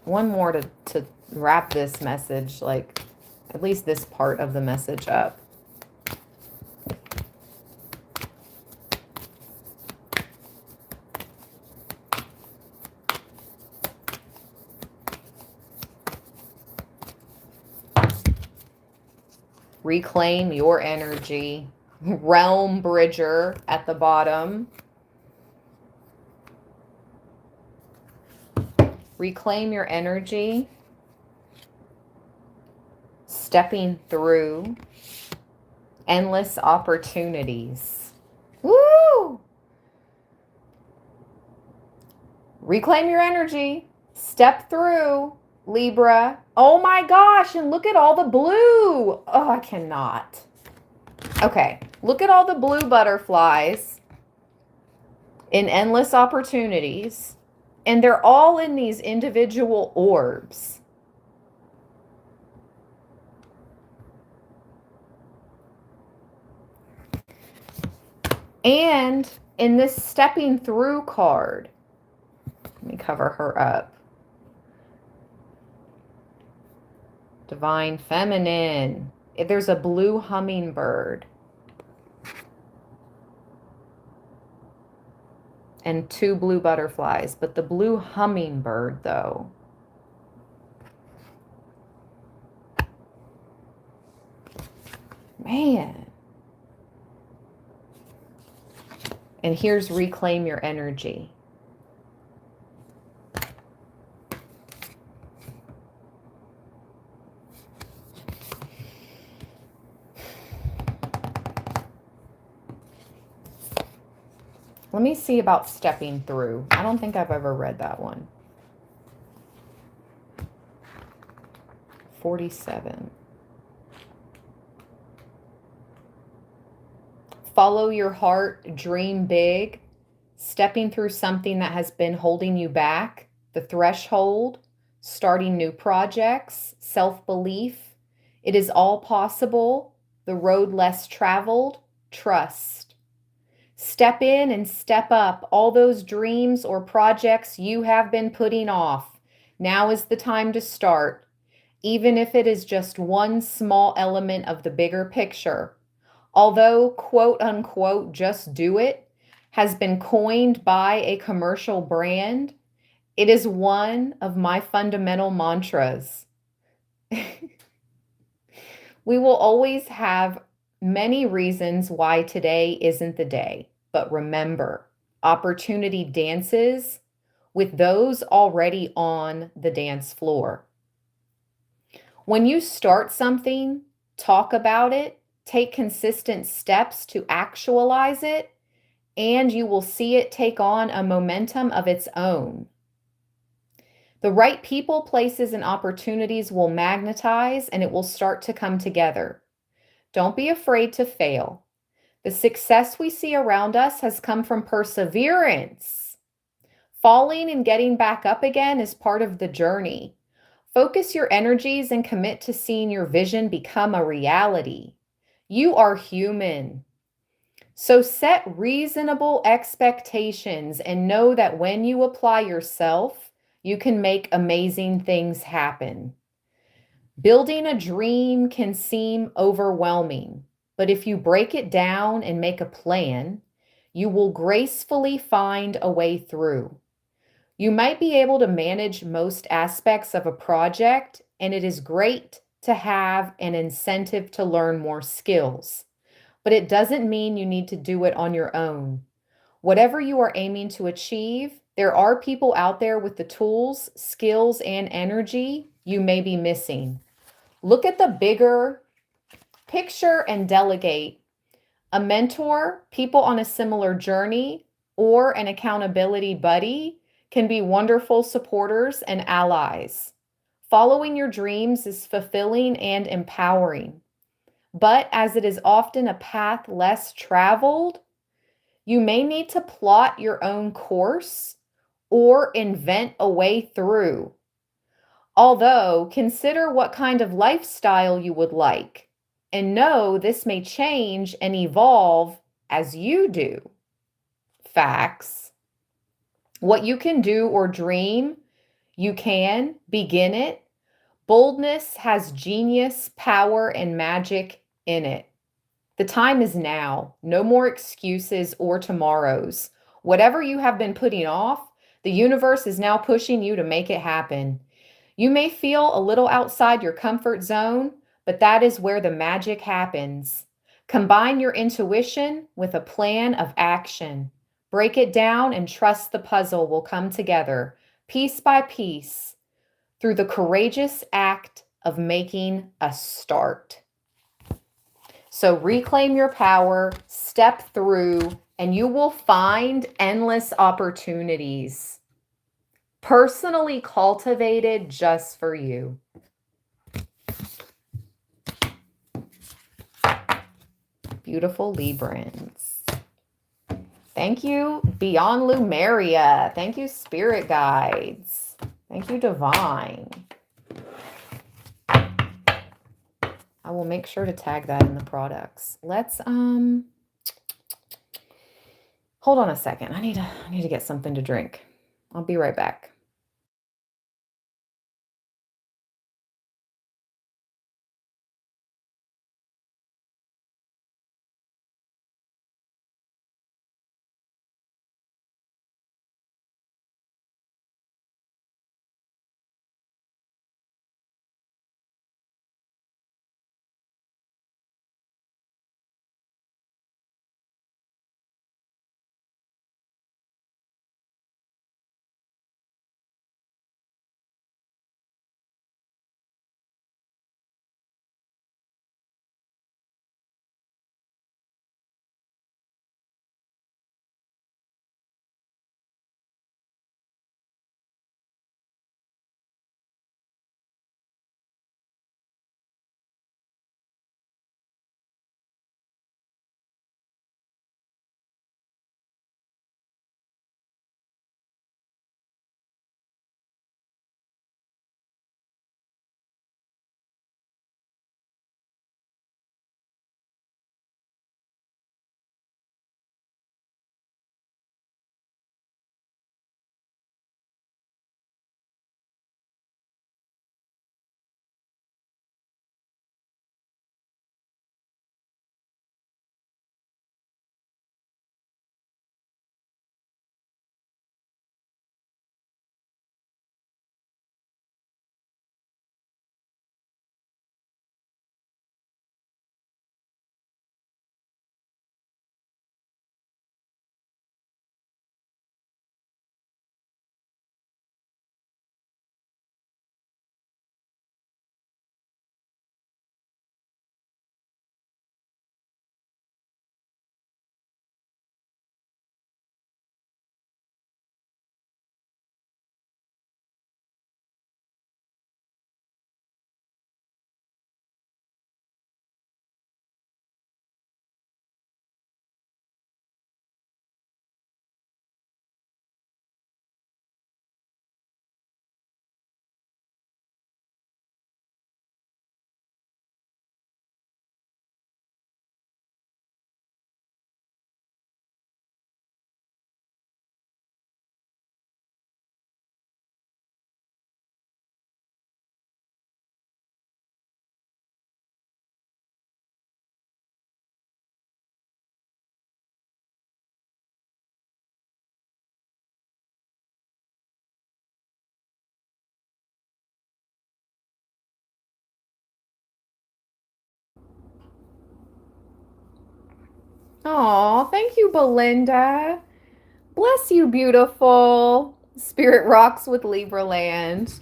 One more to wrap this message, like at least this part of the message up. Reclaim your energy. Realm Bridger at the bottom. Reclaim your energy. Stepping through endless opportunities. Woo! Reclaim your energy. Step through, Libra. Oh my gosh, and look at all the blue. Oh, I cannot. Okay, look at all the blue butterflies in endless opportunities, and they're all in these individual orbs. And in this stepping through card, let me cover her up. Divine Feminine. There's a blue hummingbird. And 2 blue butterflies. But the blue hummingbird, though. Man. And here's reclaim your energy. Let me see about stepping through. I don't think I've ever read that one. 47. Follow your heart, dream big, stepping through something that has been holding you back, the threshold, starting new projects, self-belief. It is all possible, the road less traveled, trust. Step in and step up all those dreams or projects you have been putting off. Now is the time to start, even if it is just one small element of the bigger picture. Although, quote unquote, just do it has been coined by a commercial brand, it is one of my fundamental mantras. We will always have many reasons why today isn't the day, but remember, opportunity dances with those already on the dance floor. When you start something, talk about it, take consistent steps to actualize it, and you will see it take on a momentum of its own. The right people, places, and opportunities will magnetize, and it will start to come together. Don't be afraid to fail. The success we see around us has come from perseverance. Falling and getting back up again is part of the journey. Focus your energies and commit to seeing your vision become a reality. You are human. So set reasonable expectations and know that when you apply yourself, you can make amazing things happen. Building a dream can seem overwhelming, but if you break it down and make a plan, you will gracefully find a way through. You might be able to manage most aspects of a project, and it is great to have an incentive to learn more skills. but it doesn't mean you need to do it on your own. Whatever you are aiming to achieve, there are people out there with the tools, skills, and energy you may be missing. Look at the bigger picture and delegate. A mentor, people on a similar journey, or an accountability buddy can be wonderful supporters and allies. Following your dreams is fulfilling and empowering. But as it is often a path less traveled, you may need to plot your own course or invent a way through. Although, consider what kind of lifestyle you would like and know this may change and evolve as you do. Facts. What you can do or dream, you can begin it. Boldness has genius, power, and magic in it. The time is now. No more excuses or tomorrows. Whatever you have been putting off, the universe is now pushing you to make it happen. You may feel a little outside your comfort zone, but that is where the magic happens. Combine your intuition with a plan of action. Break it down and trust the puzzle will come together, piece by piece, through the courageous act of making a start. So reclaim your power, step through, and you will find endless opportunities, personally cultivated just for you. Beautiful Librans. Thank you, Beyond Lumeria. Thank you, Spirit Guides. Thank you, Divine. I will make sure to tag that in the products. Let's hold on a second. I need to get something to drink. I'll be right back. Oh, thank you, Belinda. Bless you, beautiful. Spirit rocks with Libra land.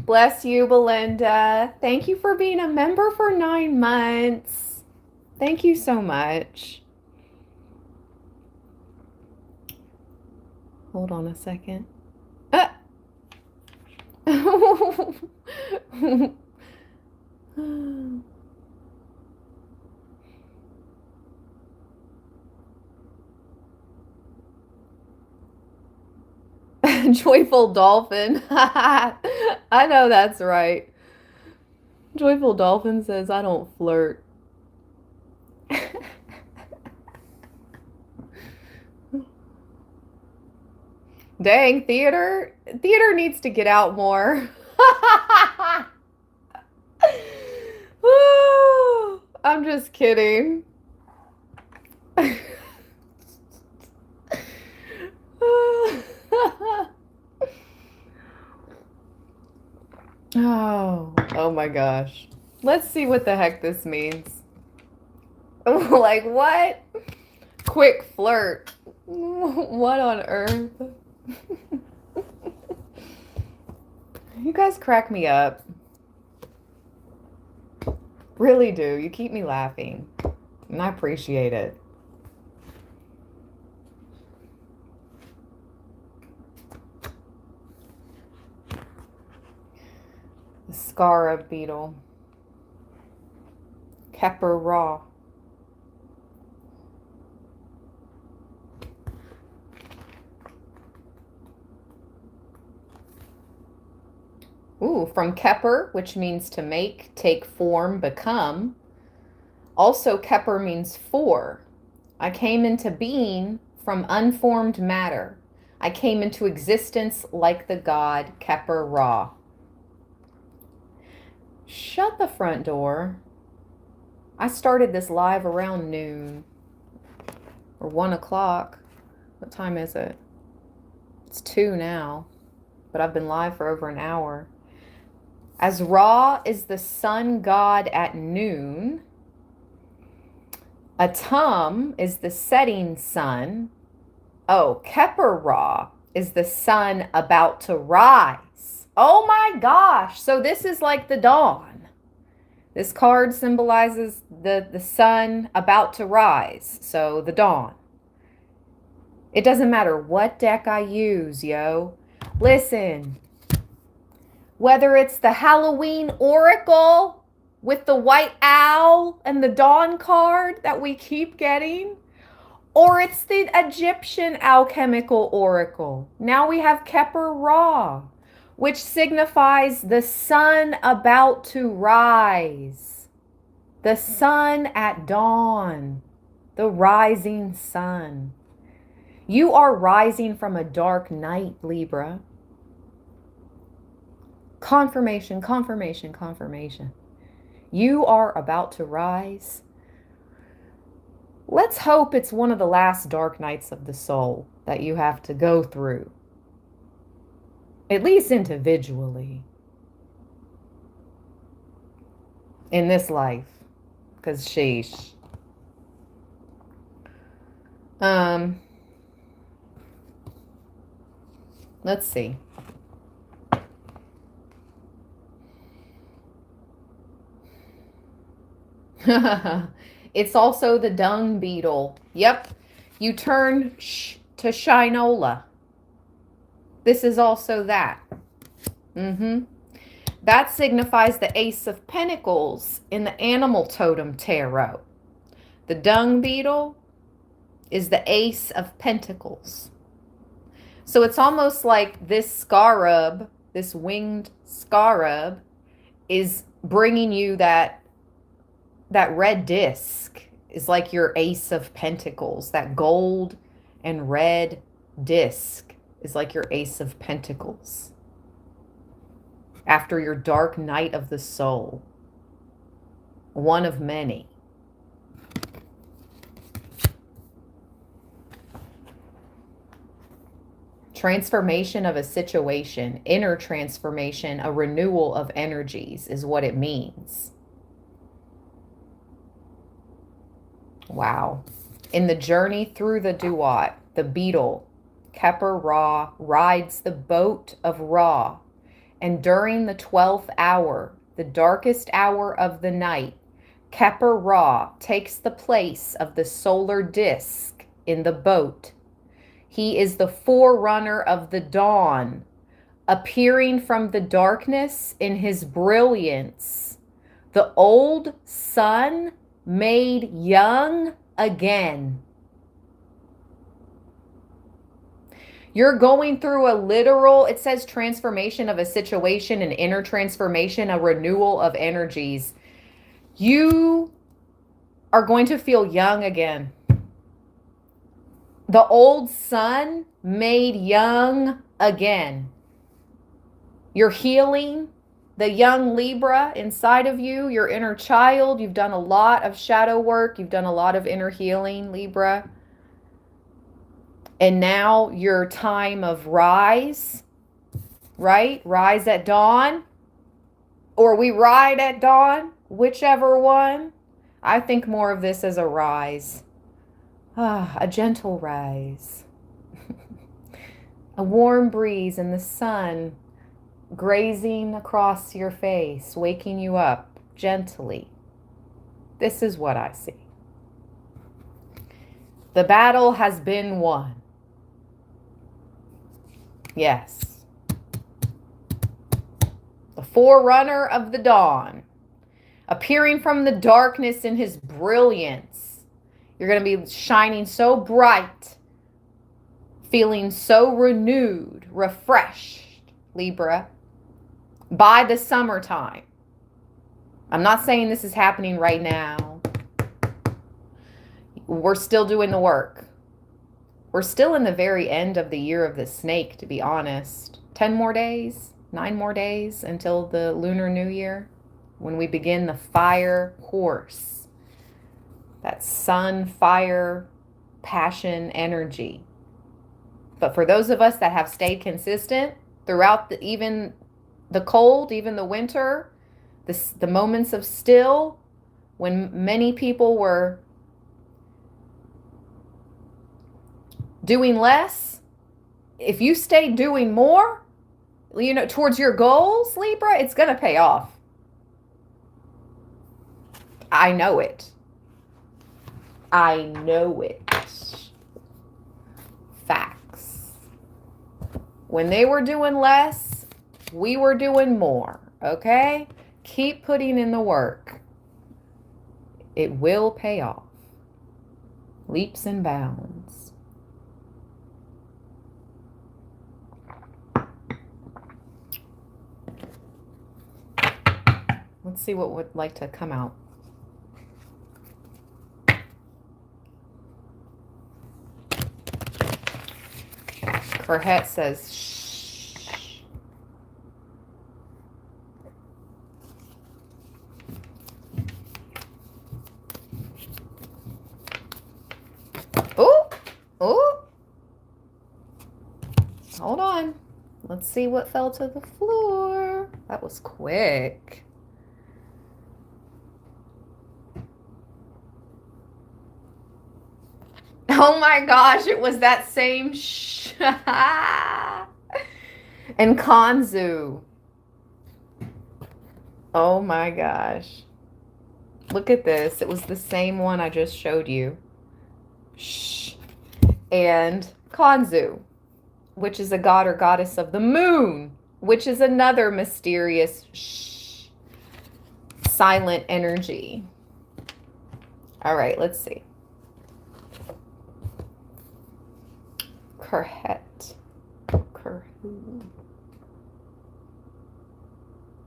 Bless you, Belinda. Thank you for being a member for 9 months. Thank you so much. Hold on a second. Joyful dolphin. I know that's right. Joyful dolphin says I don't flirt. Dang, theater needs to get out more. I'm just kidding. Oh my gosh. Let's see what the heck this means. Like what? Quick flirt. What on earth? You guys crack me up. Really do. You keep me laughing. And I appreciate it. The scarab beetle. Kepper raw. Ooh, from Kepper, which means to make, take form, become. Also, Kepper means for. I came into being from unformed matter. I came into existence like the god Kepper Ra. Shut the front door. I started this live around noon or 1 o'clock. What time is it? It's 2 now, but I've been live for over an hour. As Ra is the sun god at noon, Atum is the setting sun. Oh, Kepper Ra is the sun about to rise. Oh my gosh. So this is like the dawn. This card symbolizes the sun about to rise. So the dawn. It doesn't matter what deck I use, yo. Listen. Whether it's the Halloween Oracle with the white owl and the dawn card that we keep getting, or it's the Egyptian alchemical oracle. Now we have Kepper Ra, which signifies the sun about to rise. The sun at dawn. The rising sun. You are rising from a dark night, Libra. Confirmation, confirmation, confirmation. You are about to rise. Let's hope it's one of the last dark nights of the soul that you have to go through. At least individually. In this life. Because sheesh. Let's see. It's also the dung beetle. Yep. You turn to Shinola. This is also that. That signifies the Ace of Pentacles in the Animal Totem Tarot. The dung beetle is the Ace of Pentacles. So it's almost like this scarab, this winged scarab, is bringing you that red disc is like your Ace of Pentacles. That gold and red disc is like your Ace of Pentacles. After your dark night of the soul. One of many. Transformation of a situation, inner transformation, a renewal of energies is what it means. Wow. In the journey through the Duat, the beetle, Keper Ra, rides the boat of Ra, and during the 12th hour, the darkest hour of the night, Keper Ra takes the place of the solar disk in the boat. He is the forerunner of the dawn, appearing from the darkness in his brilliance. The old sun made young again. You're going through a literal, it says transformation of a situation, an inner transformation, a renewal of energies. You are going to feel young again. The old sun made young again. You're healing the young Libra inside of you, your inner child. You've done a lot of shadow work. You've done a lot of inner healing, Libra. And now your time of rise, right? Rise at dawn, or we ride at dawn, whichever one. I think more of this as a rise. A gentle rise. A warm breeze and the sun grazing across your face, waking you up gently. This is what I see. The battle has been won. Yes. The forerunner of the dawn, appearing from the darkness in his brilliance. You're going to be shining so bright, feeling so renewed, refreshed, Libra, by the summertime. I'm not saying this is happening right now. We're still doing the work. We're still in the very end of the year of the snake, to be honest. 10 more days, 9 more days until the Lunar New Year, when we begin the fire horse. That sun, fire, passion, energy. But for those of us that have stayed consistent throughout even the cold, even the winter, the moments of still, when many people were doing less, if you stay doing more, towards your goals, Libra, it's going to pay off. I know it. I know it. Facts. When they were doing less, we were doing more, okay? Keep putting in the work. It will pay off. Leaps and bounds. Let's see what would like to come out. Kerhet says, shh. Ooh, ooh. Hold on. Let's see what fell to the floor. That was quick. Oh my gosh, it was that same and Kanzu. Oh my gosh. Look at this. It was the same one I just showed you. Shh. And Kanzu, which is a god or goddess of the moon, which is another mysterious silent energy. All right, let's see. Kerhet. Kerhu.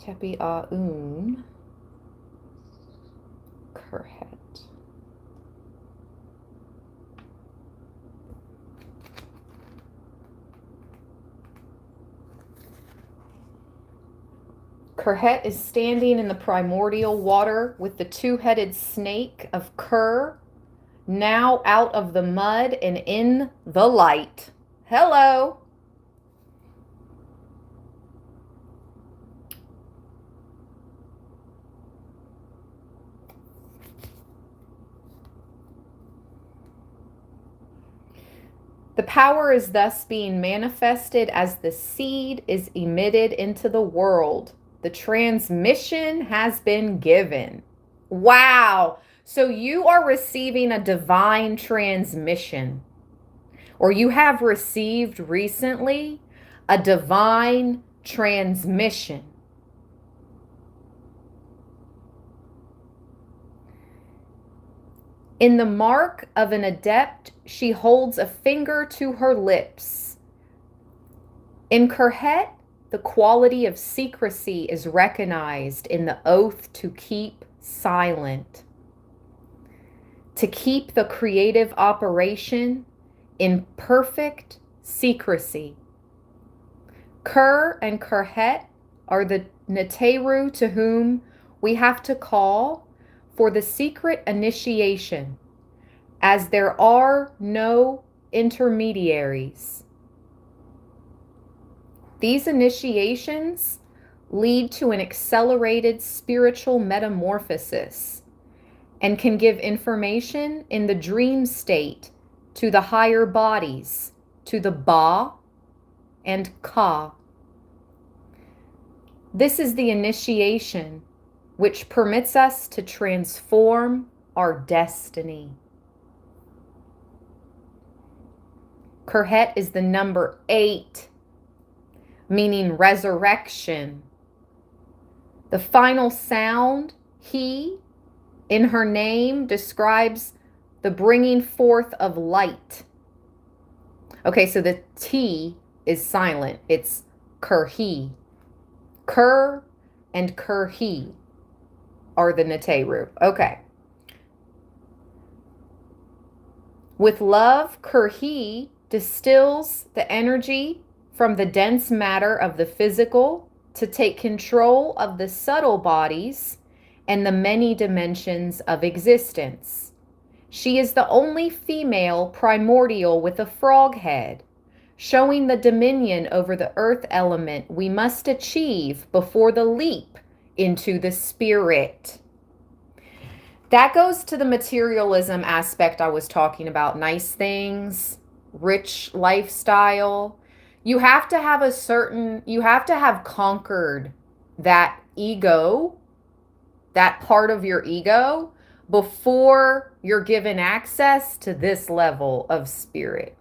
Tepi Aun. Kerhet. Kerhet is standing in the primordial water with the two-headed snake of Ker, now out of the mud and in the light. Hello. The power is thus being manifested as the seed is emitted into the world. The transmission has been given. Wow. So you are receiving a divine transmission, or you have received recently a divine transmission. In the mark of an adept, she holds a finger to her lips. In Kerhet, the quality of secrecy is recognized in the oath to keep silent, to keep the creative operation in perfect secrecy. Ker and Kerhet are the Neteru to whom we have to call for the secret initiation, as there are no intermediaries. These initiations lead to an accelerated spiritual metamorphosis and can give information in the dream state to the higher bodies, to the Ba and Ka. This is the initiation which permits us to transform our destiny. Kerhet is the number 8, meaning resurrection. The final sound, he, in her name describes the bringing forth of light. Okay, so the T is silent. It's Kerhi. Ker and Kerhi are the Neteru. Okay. With love, Kerhi distills the energy from the dense matter of the physical to take control of the subtle bodies and the many dimensions of existence. She is the only female primordial with a frog head, showing the dominion over the earth element we must achieve before the leap into the spirit. That goes to the materialism aspect I was talking about. Nice things, rich lifestyle. You have to have conquered that ego, that part of your ego, before you're given access to this level of spirit.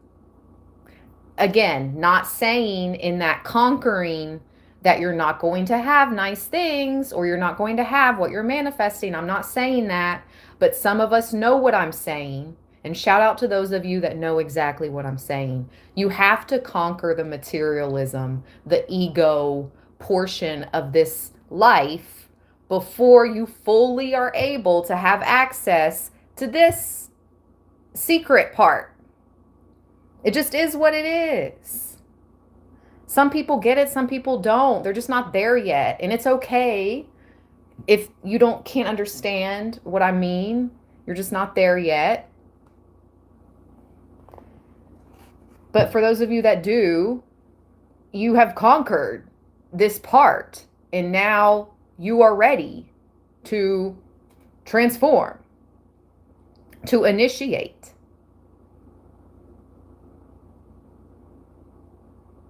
Again, not saying in that conquering that you're not going to have nice things or you're not going to have what you're manifesting. I'm not saying that, but some of us know what I'm saying. And shout out to those of you that know exactly what I'm saying. You have to conquer the materialism, the ego portion of this life before you fully are able to have access to this secret part. It just is what it is. Some people get it, some people don't. They're just not there yet. And it's okay if you can't understand what I mean. You're just not there yet. But for those of you that do, you have conquered this part. And now you are ready to transform, to initiate.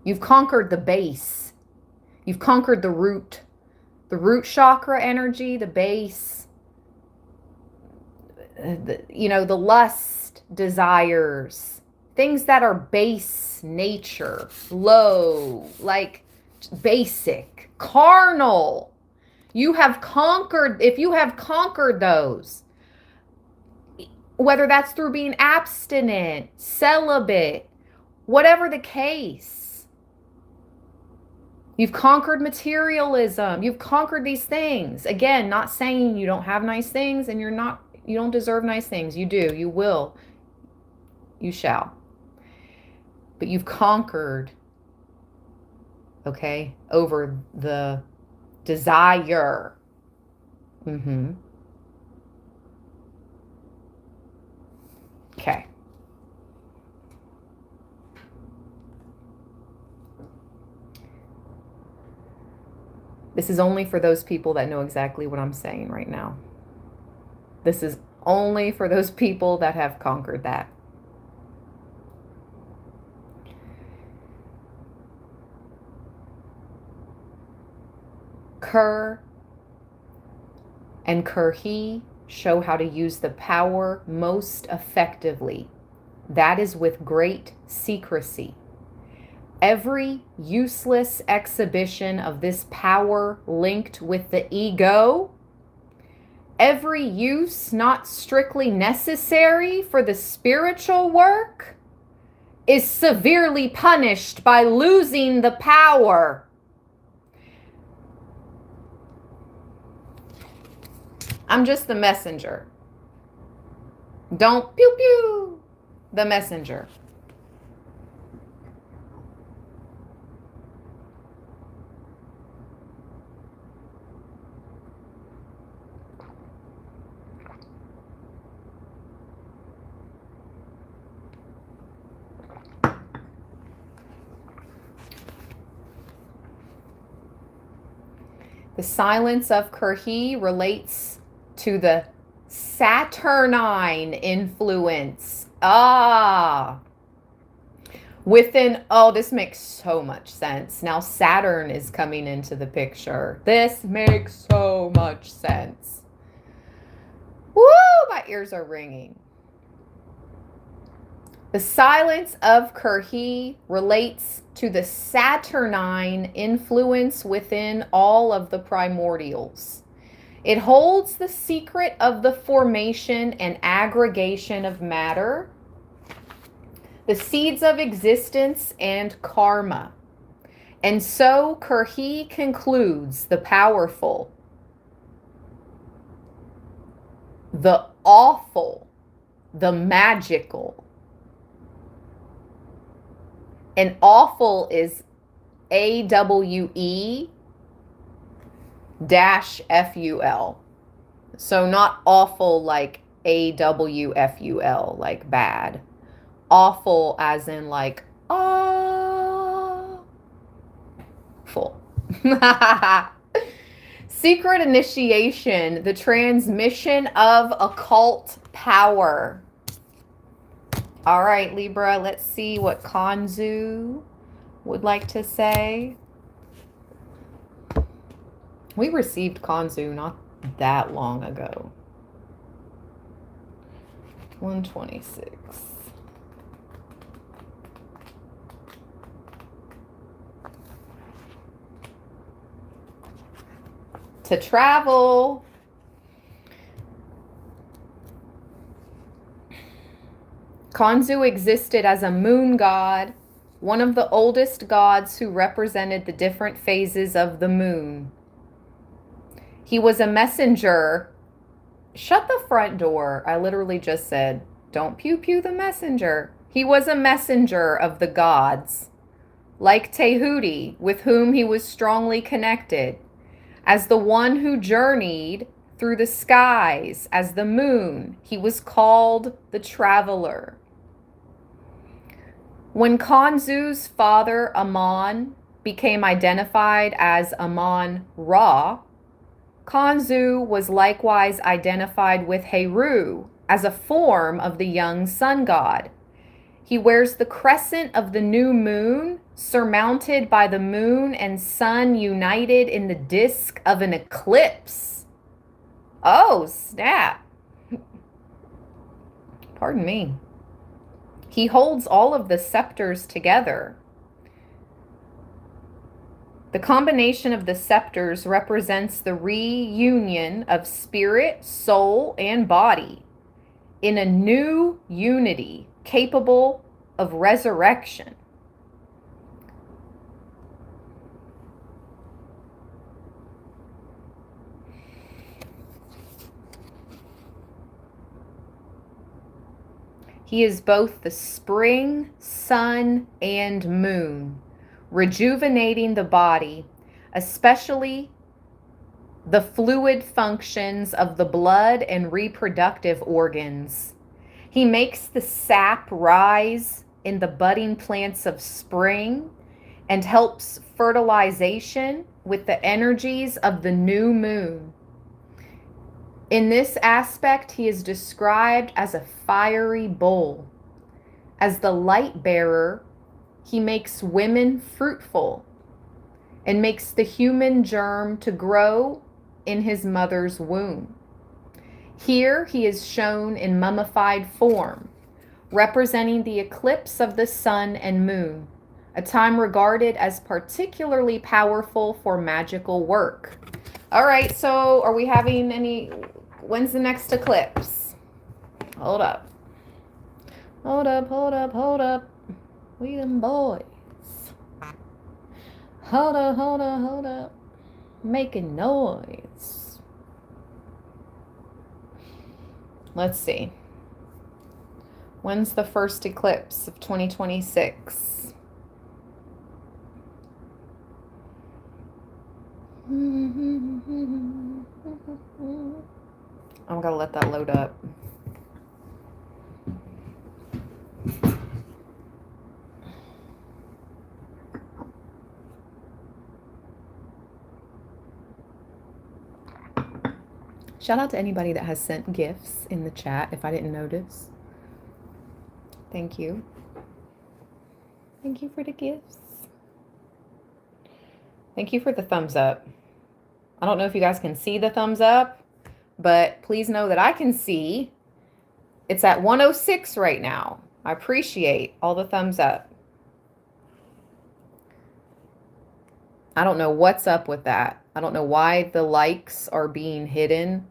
You've conquered the base. You've conquered the root chakra energy, the base, the lust, desires, things that are base nature, low, like basic, carnal. You have conquered, if you have conquered those, whether that's through being abstinent, celibate, whatever the case, you've conquered materialism. You've conquered these things. Again, not saying you don't have nice things and you don't deserve nice things. You do. You will. You shall. But you've conquered, okay, over the desire. Okay. This is only for those people that know exactly what I'm saying right now. This is only for those people that have conquered that. Ker and Kerhi show how to use the power most effectively. That is with great secrecy. Every useless exhibition of this power linked with the ego, every use not strictly necessary for the spiritual work, is severely punished by losing the power. I'm just the messenger. Don't pew pew the messenger. The silence of Kerhi relates to the Saturnine influence. This makes so much sense. Now Saturn is coming into the picture. This makes so much sense. Woo, my ears are ringing. The silence of Kerhi relates to the Saturnine influence within all of the primordials. It holds the secret of the formation and aggregation of matter, the seeds of existence, and karma. And so Kerhi concludes the powerful, the awful, the magical. And awful is AWE-FUL. So not awful like AWFUL, like bad. Awful as in like awful. Secret initiation, the transmission of occult power. All right, Libra, let's see what Kanzu would like to say. We received Kanzu not that long ago. 126. To travel. Kanzu existed as a moon god, one of the oldest gods who represented the different phases of the moon. He was a messenger. Shut the front door. I literally just said, don't pew pew the messenger. He was a messenger of the gods, like Tehuti, with whom he was strongly connected, as the one who journeyed through the skies as the moon. He was called the traveler. When Kanzu's father, Amon, became identified as Amon-Ra, Kanzu was likewise identified with Heru as a form of the young sun god. He wears the crescent of the new moon, surmounted by the moon and sun united in the disk of an eclipse. Oh, snap. Pardon me. He holds all of the scepters together. The combination of the scepters represents the reunion of spirit, soul, and body in a new unity capable of resurrection. He is both the spring, sun, and moon, rejuvenating the body, especially the fluid functions of the blood and reproductive organs. He makes the sap rise in the budding plants of spring and helps fertilization with the energies of the new moon. In this aspect, he is described as a fiery bull. As the light bearer, he makes women fruitful. and makes the human germ to grow in his mother's womb. Here he is shown in mummified form, representing the eclipse of the sun and moon, a time regarded as particularly powerful for magical work. All right, so are we having any, when's the next eclipse? Hold up. Hold up, hold up, hold up. We them boys. Hold up, hold up, hold up. Making noise. Let's see. When's the first eclipse of 2026? I'm going to let that load up. Shout out to anybody that has sent gifts in the chat if I didn't notice. Thank you. Thank you for the gifts. Thank you for the thumbs up. I don't know if you guys can see the thumbs up, but please know that I can see. It's at 106 right now. I appreciate all the thumbs up. I don't know what's up with that. I don't know why the likes are being hidden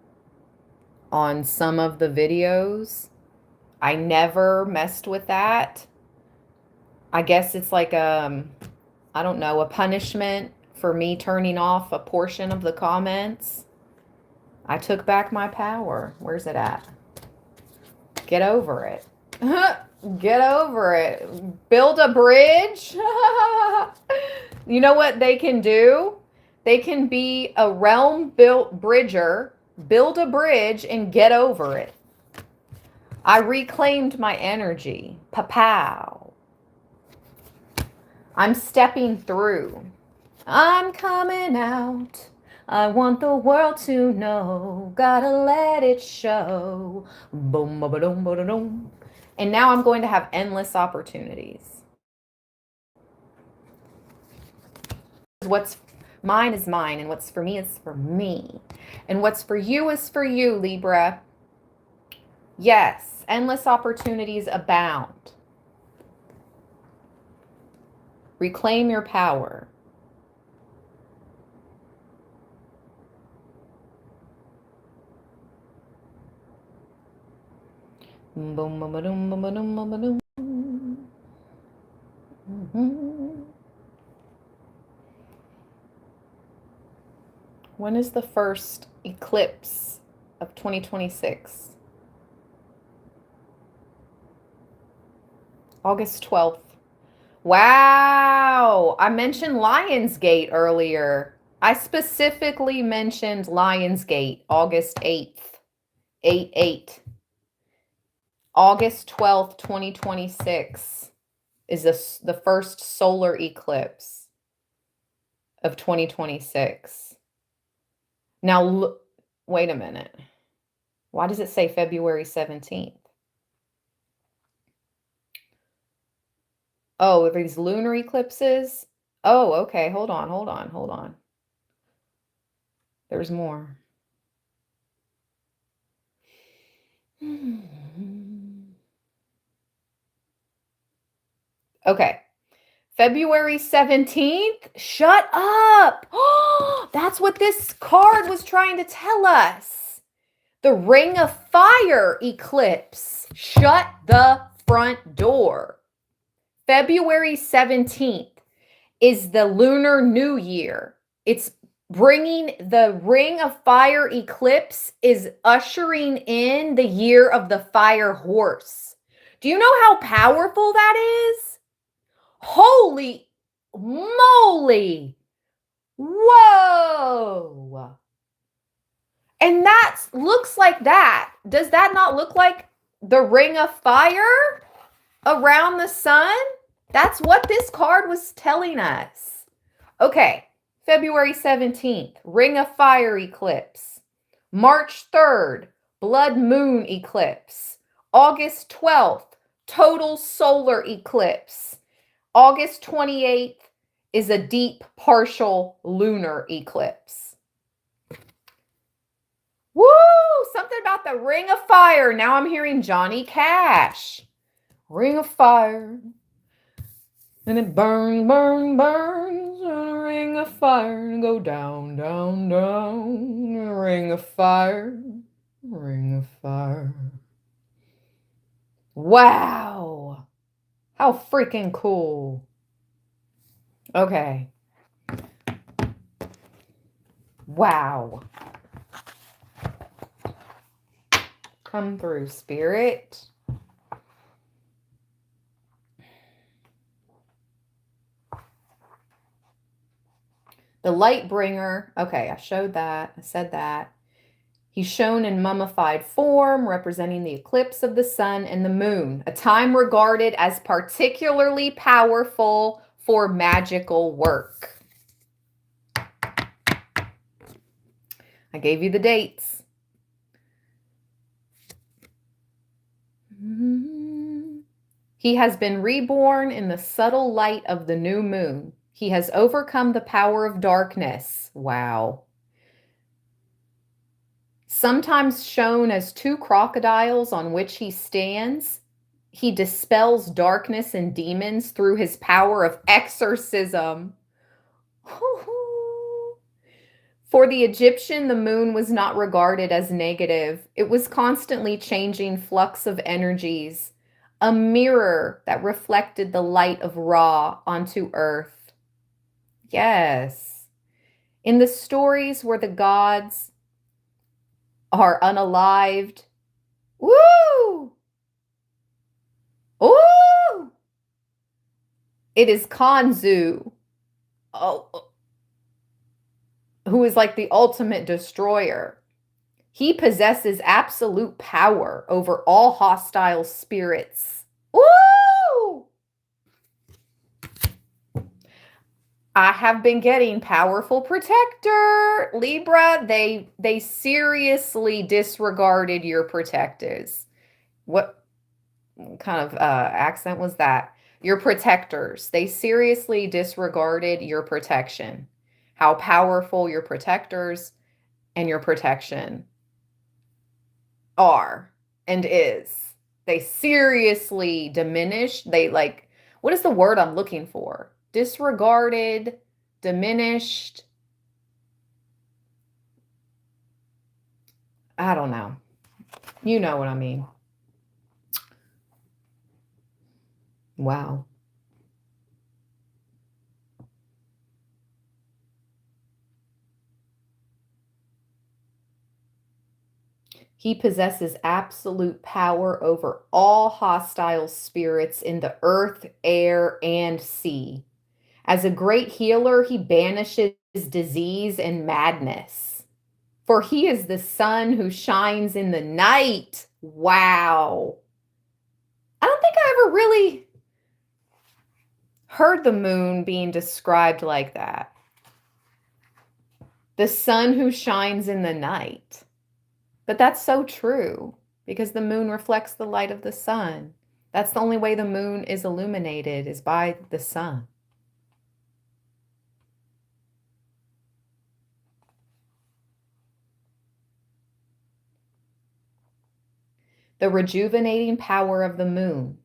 on some of the videos. I never messed with that. I guess it's like I don't know, a punishment for me turning off a portion of the comments. I took back my power. Where's it at? Get over it. Get over it. Build a bridge. You know what they can do? They can be a realm-built bridger, build a bridge, and get over it. I reclaimed my energy. Pa-pow. I'm stepping through. I'm coming out. I want the world to know. Gotta let it show. Boom, ba boom, ba boom. And now I'm going to have endless opportunities. What's mine is mine, and what's for me is for me. And what's for you is for you, Libra. Yes, endless opportunities abound. Reclaim your power. Boom, boom, boom, boom, boom, boom, boom. When is the first eclipse of 2026? August 12th. Wow! I mentioned Lionsgate earlier. I specifically mentioned Lionsgate, August 8th. 8/8. August 12th, 2026 is the first solar eclipse of 2026. Now, wait a minute. Why does it say February 17th? Oh, are these lunar eclipses? Oh, okay. Hold on. There's more. Okay. February 17th? Shut up. That's what this card was trying to tell us. The Ring of Fire eclipse. Shut the front door. February 17th is the Lunar New Year. It's bringing the Ring of Fire eclipse is ushering in the year of the fire horse. Do you know how powerful that is? Holy moly. Whoa. And that looks like that. Does that not look like the Ring of Fire around the sun? That's what this card was telling us. Okay, February 17th, Ring of Fire eclipse. March 3rd, Blood Moon eclipse. August 12th, total solar eclipse. August 28th is a deep partial lunar eclipse. Woo! Something about the Ring of Fire. Now I'm hearing Johnny Cash. Ring of fire. And it burns, burns, burns. A ring of fire. Go down, down, down. A ring of fire. Ring of fire. Wow. How freaking cool. Okay. Wow. Come through, Spirit. The light bringer. Okay, I showed that. I said that. He's shown in mummified form, representing the eclipse of the sun and the moon, a time regarded as particularly powerful for magical work. I gave you the dates. He has been reborn in the subtle light of the new moon. He has overcome the power of darkness. Wow. Sometimes shown as two crocodiles on which he stands, he dispels darkness and demons through his power of exorcism. For the Egyptian, the moon was not regarded as negative. It was constantly changing flux of energies, a mirror that reflected the light of Ra onto earth. Yes. In the stories where the gods are unalived, woo! Ooh! It is Khonsu, who is like the ultimate destroyer. He possesses absolute power over all hostile spirits. Woo! I have been getting powerful protector. Libra, they seriously disregarded your protectors. What kind of accent was that? Your protectors. They seriously disregarded your protection. How powerful your protectors and your protection are and is. They seriously diminished. They like, what is the word I'm looking for? Disregarded, diminished. I don't know. You know what I mean. Wow. He possesses absolute power over all hostile spirits in the earth, air, and sea. As a great healer, he banishes disease and madness. For he is the sun who shines in the night. Wow. I don't think I ever really heard the moon being described like that. The sun who shines in the night. But that's so true because the moon reflects the light of the sun. That's the only way the moon is illuminated is by the sun. The rejuvenating power of the moon.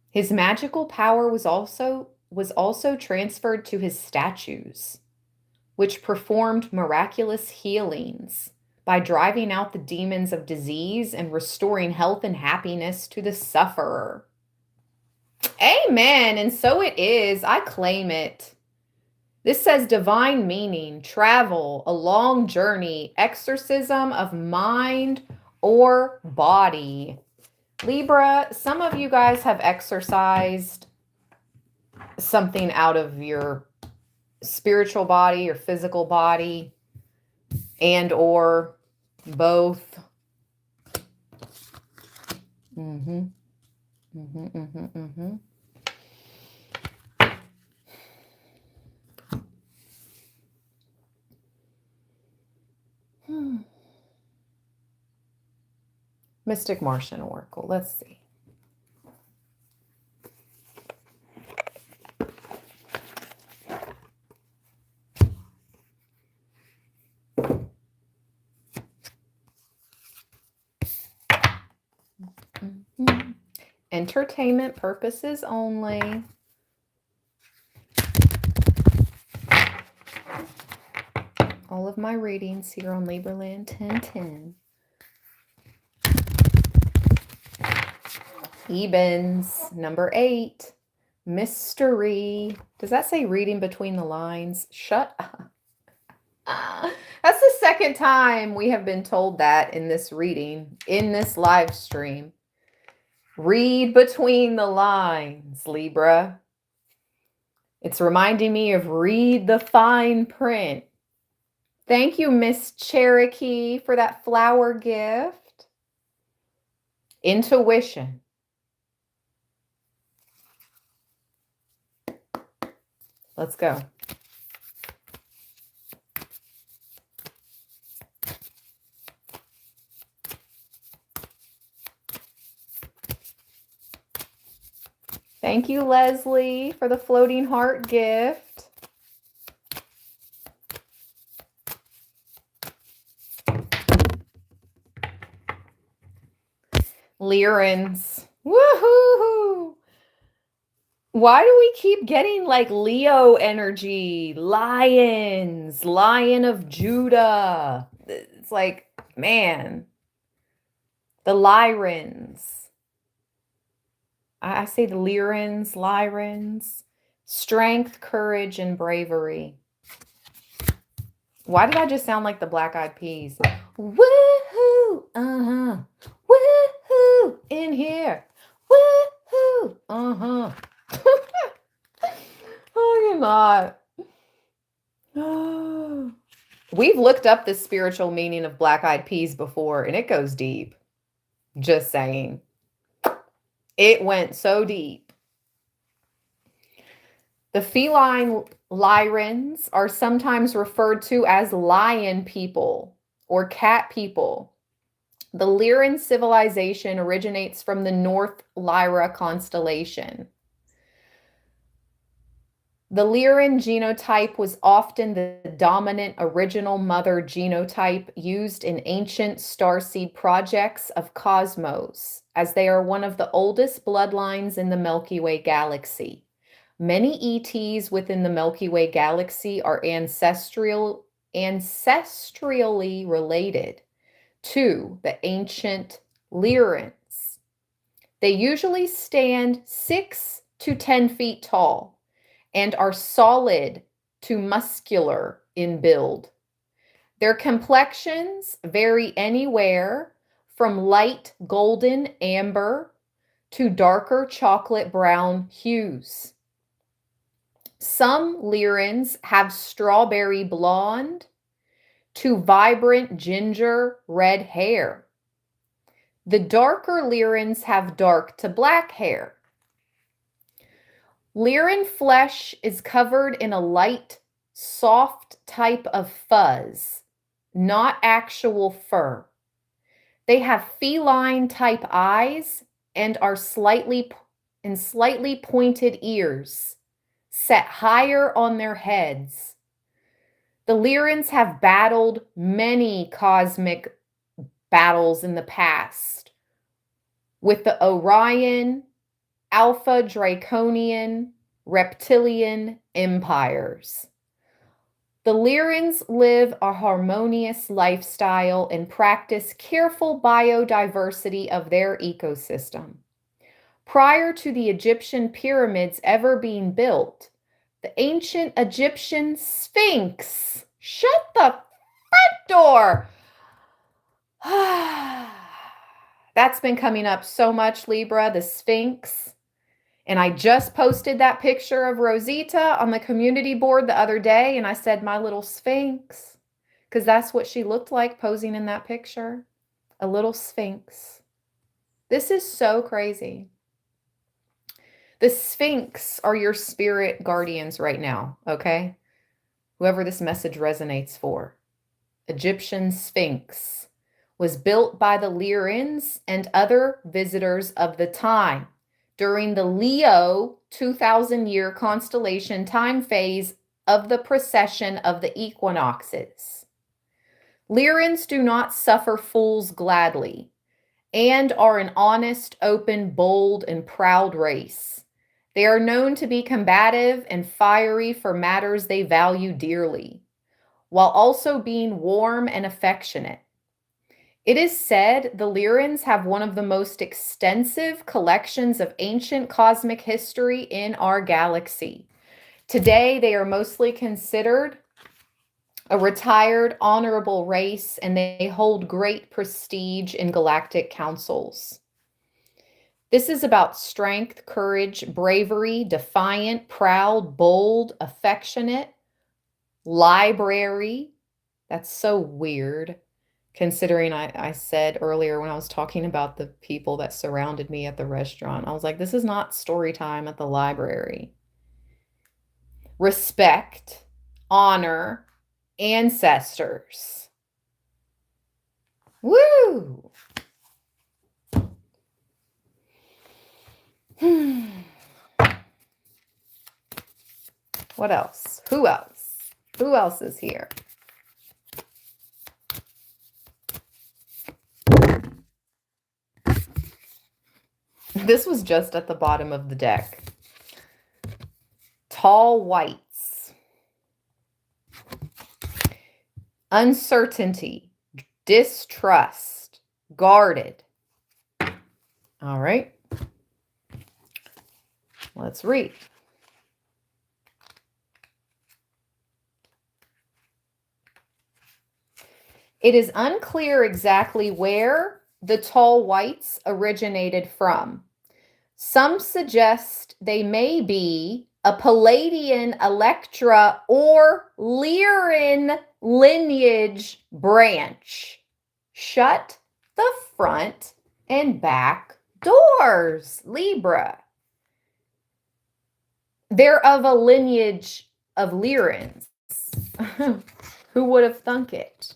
His magical power was also transferred to his statues, which performed miraculous healings by driving out the demons of disease and restoring health and happiness to the sufferer. Amen. And so it is. I claim it. This says divine meaning, travel, a long journey, exorcism of mind or body. Libra, some of you guys have exorcised something out of your spiritual body, your physical body, and or both. Mm-hmm. Mm-hmm, mm-hmm, mm-hmm. Mystic Martian Oracle. Let's see. Entertainment purposes only. All of my readings here on Libraland 1010. Ebens, number 8. Mystery. Does that say reading between the lines? Shut up. That's the second time we have been told that in this reading, in this live stream. Read between the lines, Libra. It's reminding me of read the fine print. Thank you, Miss Cherokee, for that flower gift. Intuition. Let's go. Thank you, Leslie, for the floating heart gift. Lyrans. Woohoo! Why do we keep getting like Leo energy? Lions, Lion of Judah. It's like, man, the Lyrans. I say the Lyrans. Strength, courage, and bravery. Why did I just sound like the Black Eyed Peas? Woohoo! Uh-huh. Woohoo! In here. Woohoo! Uh-huh. Oh, you're not. We've looked up the spiritual meaning of Black Eyed Peas before, and it goes deep. Just saying. It went so deep. The feline Lyrans are sometimes referred to as lion people or cat people. The Lyran civilization originates from the North Lyra constellation. The Lyran genotype was often the dominant original mother genotype used in ancient starseed projects of cosmos, as they are one of the oldest bloodlines in the Milky Way galaxy. Many ETs within the Milky Way galaxy are ancestrally related to the ancient Lyrans. They usually stand 6 to 10 feet tall and are solid to muscular in build. Their complexions vary anywhere from light golden amber to darker chocolate brown hues. Some Lyrans have strawberry blonde to vibrant ginger red hair. The darker Lyrans have dark to black hair. Lyran flesh is covered in a light, soft type of fuzz, not actual fur. They have feline type eyes and are slightly pointed ears, set higher on their heads. The Lyrans have battled many cosmic battles in the past with the Orion, Alpha Draconian, Reptilian empires. The Lyrans live a harmonious lifestyle and practice careful biodiversity of their ecosystem. Prior to the Egyptian pyramids ever being built, the ancient Egyptian Sphinx. Shut the front door. That's been coming up so much, Libra, the Sphinx. And I just posted that picture of Rosita on the community board the other day, and I said, my little Sphinx, because that's what she looked like posing in that picture, a little Sphinx. This is so crazy. The Sphinx are your spirit guardians right now, okay? Whoever this message resonates for. Egyptian Sphinx was built by the Lyrans and other visitors of the time during the Leo 2,000-year constellation time phase of the precession of the equinoxes. Lyrans do not suffer fools gladly, and are an honest, open, bold, and proud race. They are known to be combative and fiery for matters they value dearly, while also being warm and affectionate. It is said the Lyrans have one of the most extensive collections of ancient cosmic history in our galaxy. Today, they are mostly considered a retired, honorable race, and they hold great prestige in galactic councils. This is about strength, courage, bravery, defiant, proud, bold, affectionate, library. That's so weird, considering I said earlier when I was talking about the people that surrounded me at the restaurant, I was like, this is not story time at the library. Respect, honor, ancestors. Woo! What else? Who else? Who else is here? This was just at the bottom of the deck. Tall whites. Uncertainty, distrust, guarded. All right. Let's read. It is unclear exactly where the tall whites originated from. Some suggest they may be a Palladian, Electra, or Lyran lineage branch. Shut the front and back doors, Libra. They're of a lineage of Lyrans. Who would have thunk it?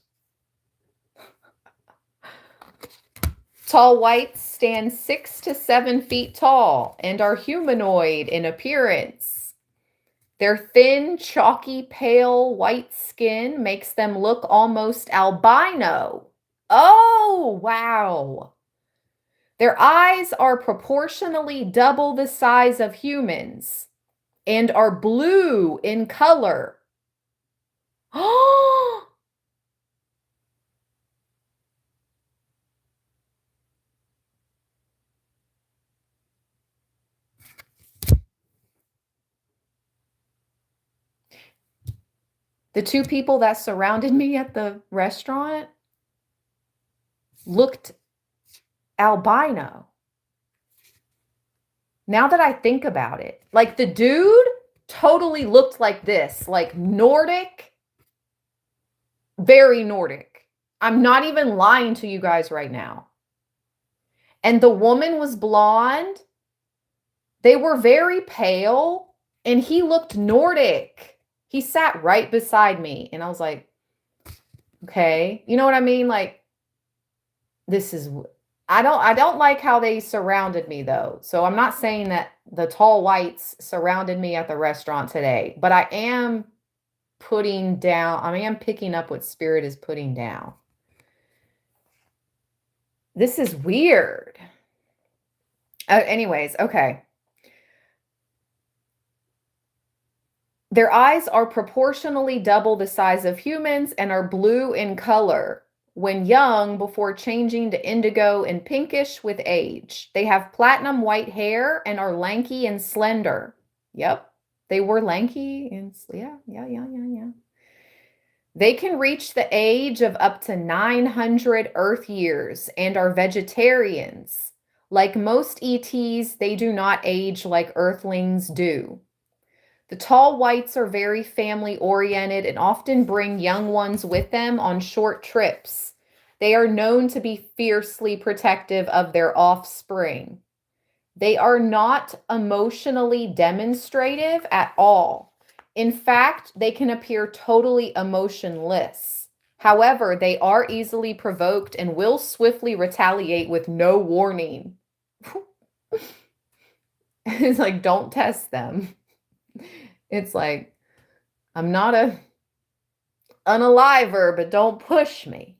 Tall whites stand 6 to 7 feet tall and are humanoid in appearance. Their thin, chalky, pale white skin makes them look almost albino. Oh, wow. Their eyes are proportionally double the size of humans and are blue in color. Oh! The two people that surrounded me at the restaurant looked albino. Now that I think about it, like the dude totally looked like this, like Nordic, very Nordic. I'm not even lying to you guys right now. And the woman was blonde. They were very pale, and he looked Nordic. He sat right beside me, and I was like, okay, you know what I mean? Like, this is, I don't like how they surrounded me though. So I'm not saying that the tall whites surrounded me at the restaurant today, but I am picking up what spirit is putting down. This is weird. Anyways, okay. Their eyes are proportionally double the size of humans and are blue in color when young before changing to indigo and pinkish with age. They have platinum white hair and are lanky and slender. Yep, they were lanky and yeah. They can reach the age of up to 900 Earth years and are vegetarians. Like most ETs, they do not age like Earthlings do. The tall whites are very family-oriented and often bring young ones with them on short trips. They are known to be fiercely protective of their offspring. They are not emotionally demonstrative at all. In fact, they can appear totally emotionless. However, they are easily provoked and will swiftly retaliate with no warning. It's like, don't test them. It's like, I'm not a unaliver, but don't push me.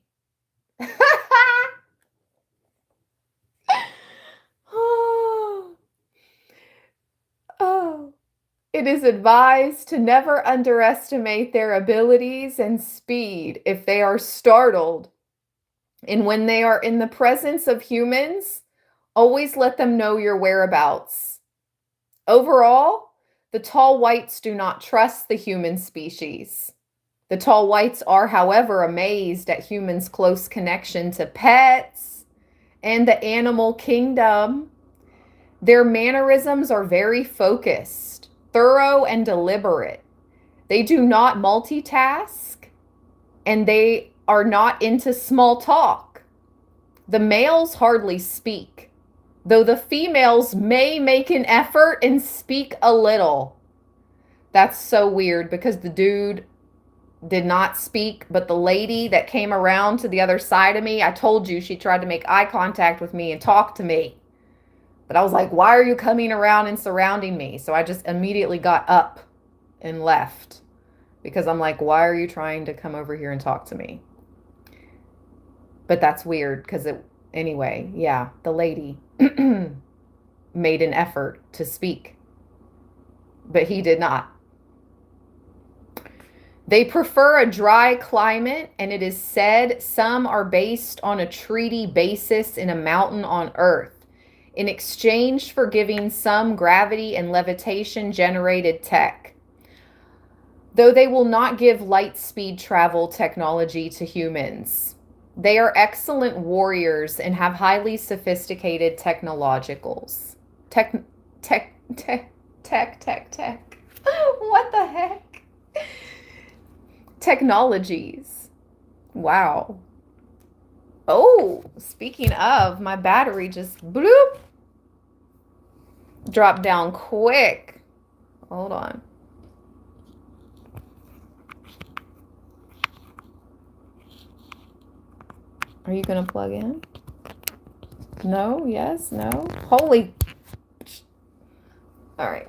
It is advised to never underestimate their abilities and speed if they are startled. And when they are in the presence of humans, always let them know your whereabouts. Overall, the tall whites do not trust the human species. The tall whites are, however, amazed at humans' close connection to pets and the animal kingdom. Their mannerisms are very focused, thorough, and deliberate. They do not multitask, and they are not into small talk. The males hardly speak, though the females may make an effort and speak a little. That's so weird because the dude did not speak, but the lady that came around to the other side of me, I told you she tried to make eye contact with me and talk to me. But I was like, why are you coming around and surrounding me? So I just immediately got up and left because I'm like, why are you trying to come over here and talk to me? But that's weird because anyway, yeah, the lady made an effort to speak, but he did not. They prefer a dry climate, and it is said some are based on a treaty basis in a mountain on Earth in exchange for giving some gravity and levitation generated tech. Though they will not give light speed travel technology to humans. They are excellent warriors and have highly sophisticated technologicals. Tech. What the heck? Technologies. Wow. Oh, speaking of, my battery just bloop dropped down quick. Hold on. Are you going to plug in? No? Yes? No? Holy. All right.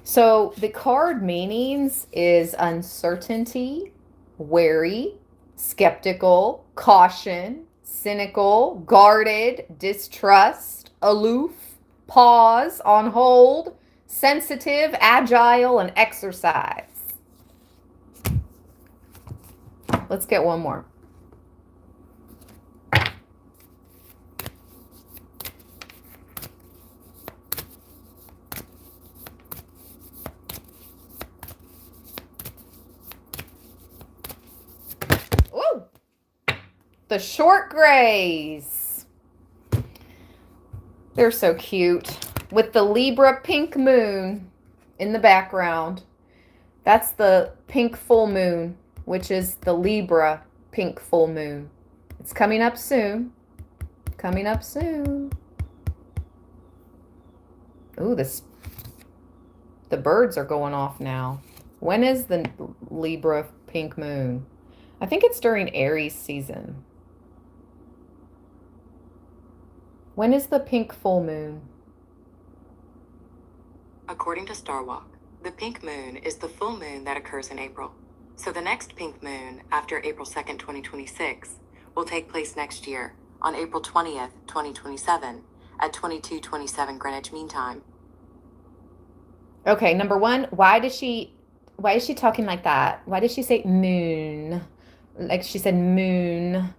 So the card meanings is uncertainty, wary, skeptical, caution, cynical, guarded, distrust, aloof, pause, on hold, sensitive, agile, and exercise. Let's get one more. Ooh, the short grays. They're so cute. With the Libra pink moon in the background. That's the pink full moon, which is the Libra pink full moon. It's coming up soon. Coming up soon. Ooh, the birds are going off now. When is the Libra pink moon? I think it's during Aries season. When is the pink full moon? According to Starwalk, the pink moon is the full moon that occurs in April. So the next pink moon after April 2nd, 2026 will take place next year on April 20th, 2027 at 22:27 Greenwich Mean Time. Okay, number one, why is she talking like that? Why did she say moon? Like she said moon.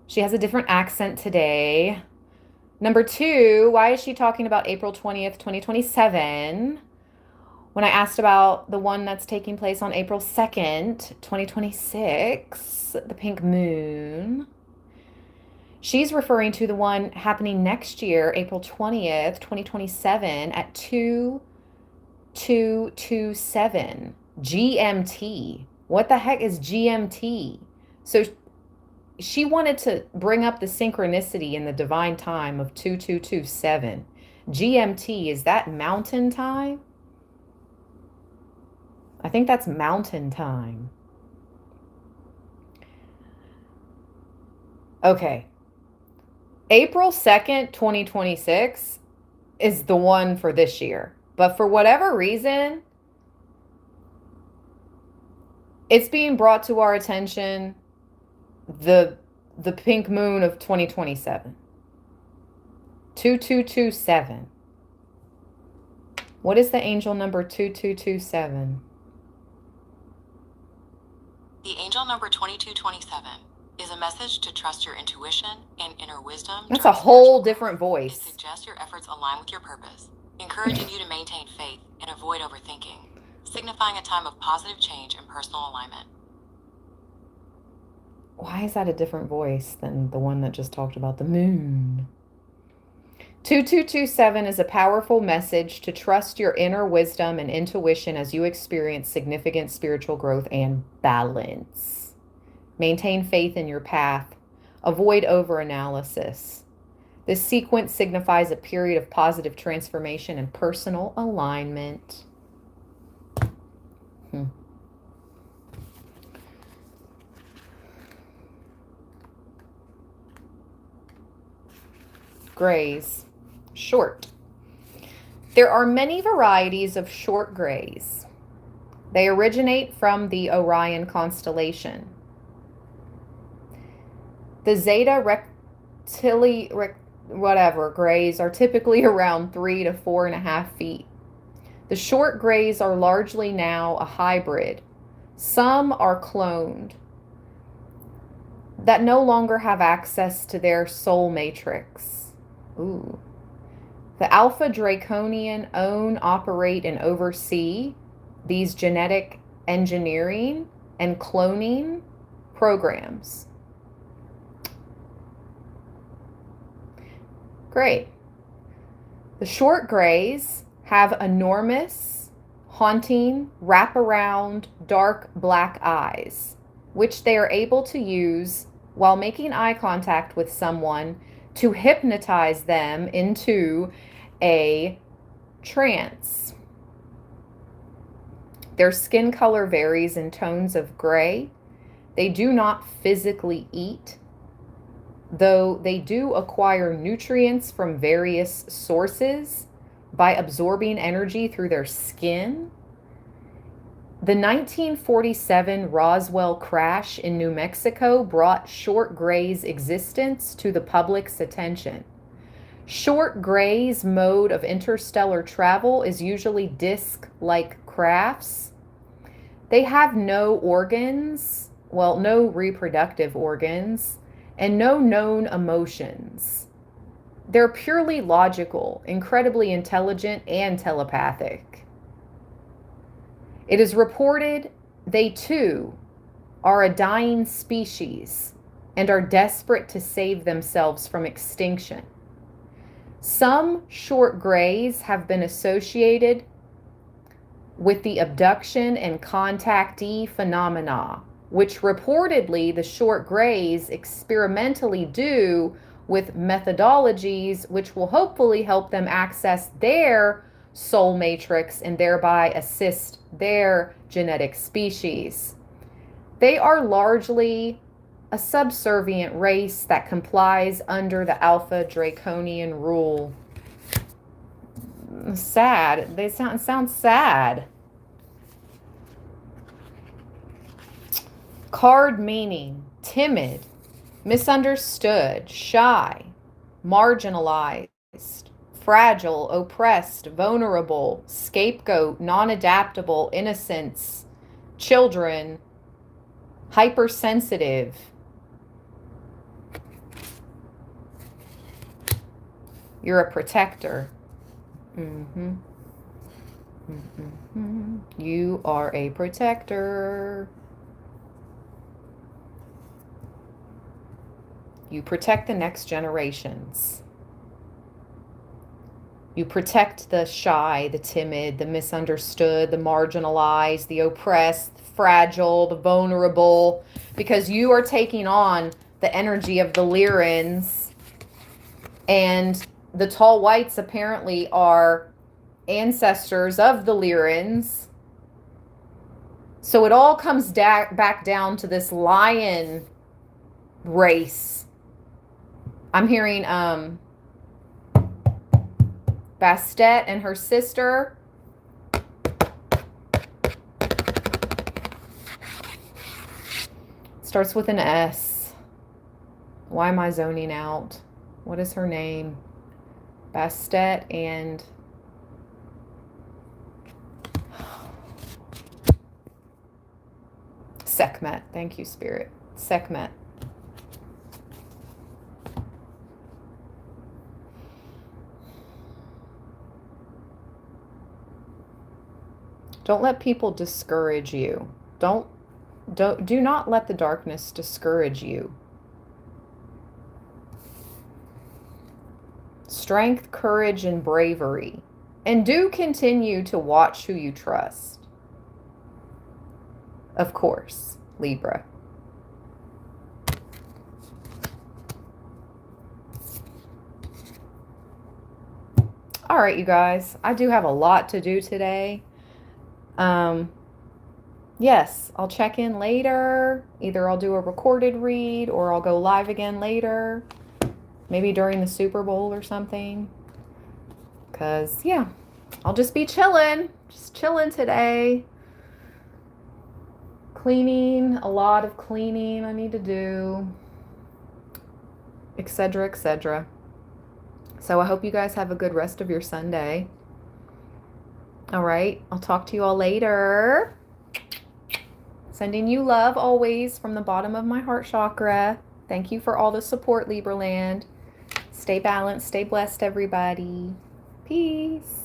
She has a different accent today. Number two, why is she talking about April 20th, 2027? When I asked about the one that's taking place on April 2nd, 2026, the pink moon, she's referring to the one happening next year, April 20th, 2027 at 2227 GMT. What the heck is GMT? So she wanted to bring up the synchronicity in the divine time of 2227. GMT, is that mountain time? I think that's mountain time. Okay. April 2nd, 2026 is the one for this year. But for whatever reason, it's being brought to our attention the pink moon of 2027. 2227. What is the angel number 2227? The angel number 2227 is a message to trust your intuition and inner wisdom. That's a whole different It voice. suggests your efforts align with your purpose, encouraging you to maintain faith and avoid overthinking, signifying a time of positive change and personal alignment. Why is that a different voice than the one that just talked about the moon? 2227 is a powerful message to trust your inner wisdom and intuition as you experience significant spiritual growth and balance. Maintain faith in your path. Avoid overanalysis. This sequence signifies a period of positive transformation and personal alignment. Grays. Short. There are many varieties of short grays. They originate from the Orion constellation. The Zeta grays are typically around 3 to 4.5 feet. The short grays are largely now a hybrid. Some are cloned that no longer have access to their soul matrix. Ooh. The Alpha Draconian own, operate, and oversee these genetic engineering and cloning programs. Great. The short grays have enormous, haunting, wraparound, dark black eyes, which they are able to use while making eye contact with someone to hypnotize them into a trance. Their skin color varies in tones of gray. They do not physically eat, though they do acquire nutrients from various sources by absorbing energy through their skin. The 1947 Roswell crash in New Mexico brought short grays' existence to the public's attention. Short grays' mode of interstellar travel is usually disc-like crafts. They have no organs, well, no reproductive organs, and no known emotions. They're purely logical, incredibly intelligent, and telepathic. It is reported they too are a dying species and are desperate to save themselves from extinction. Some short grays have been associated with the abduction and contactee phenomena, which reportedly the short grays experimentally do with methodologies which will hopefully help them access their soul matrix and thereby assist their genetic species. They are largely a subservient race that complies under the Alpha Draconian rule. Sad. They sound sad. Card meaning: timid, misunderstood, shy, marginalized, fragile, oppressed, vulnerable, scapegoat, non-adaptable, innocence, children, hypersensitive. You're a protector. You are a protector. You protect the next generations. You protect the shy, the timid, the misunderstood, the marginalized, the oppressed, fragile, the vulnerable, because you are taking on the energy of the Lyrans. And the tall whites apparently are ancestors of the Lyrans. So it all comes back down to this lion race. I'm hearing Bastet and her sister. Starts with an S. Why am I zoning out? What is her name? Bastet and Sekhmet. Thank you, Spirit. Sekhmet. Don't let people discourage you. Do not let the darkness discourage you. Strength, courage, and bravery. And do continue to watch who you trust. Of course, Libra. All right, you guys. I do have a lot to do today. Yes, I'll check in later. Either I'll do a recorded read or I'll go live again later. Maybe during the Super Bowl or something. Because, yeah, I'll just be chilling. Just chilling today. Cleaning, a lot of cleaning I need to do. Etc., etc. So I hope you guys have a good rest of your Sunday. All right, I'll talk to you all later. Sending you love always from the bottom of my heart chakra. Thank you for all the support, Libraland. Stay balanced, stay blessed, everybody. Peace.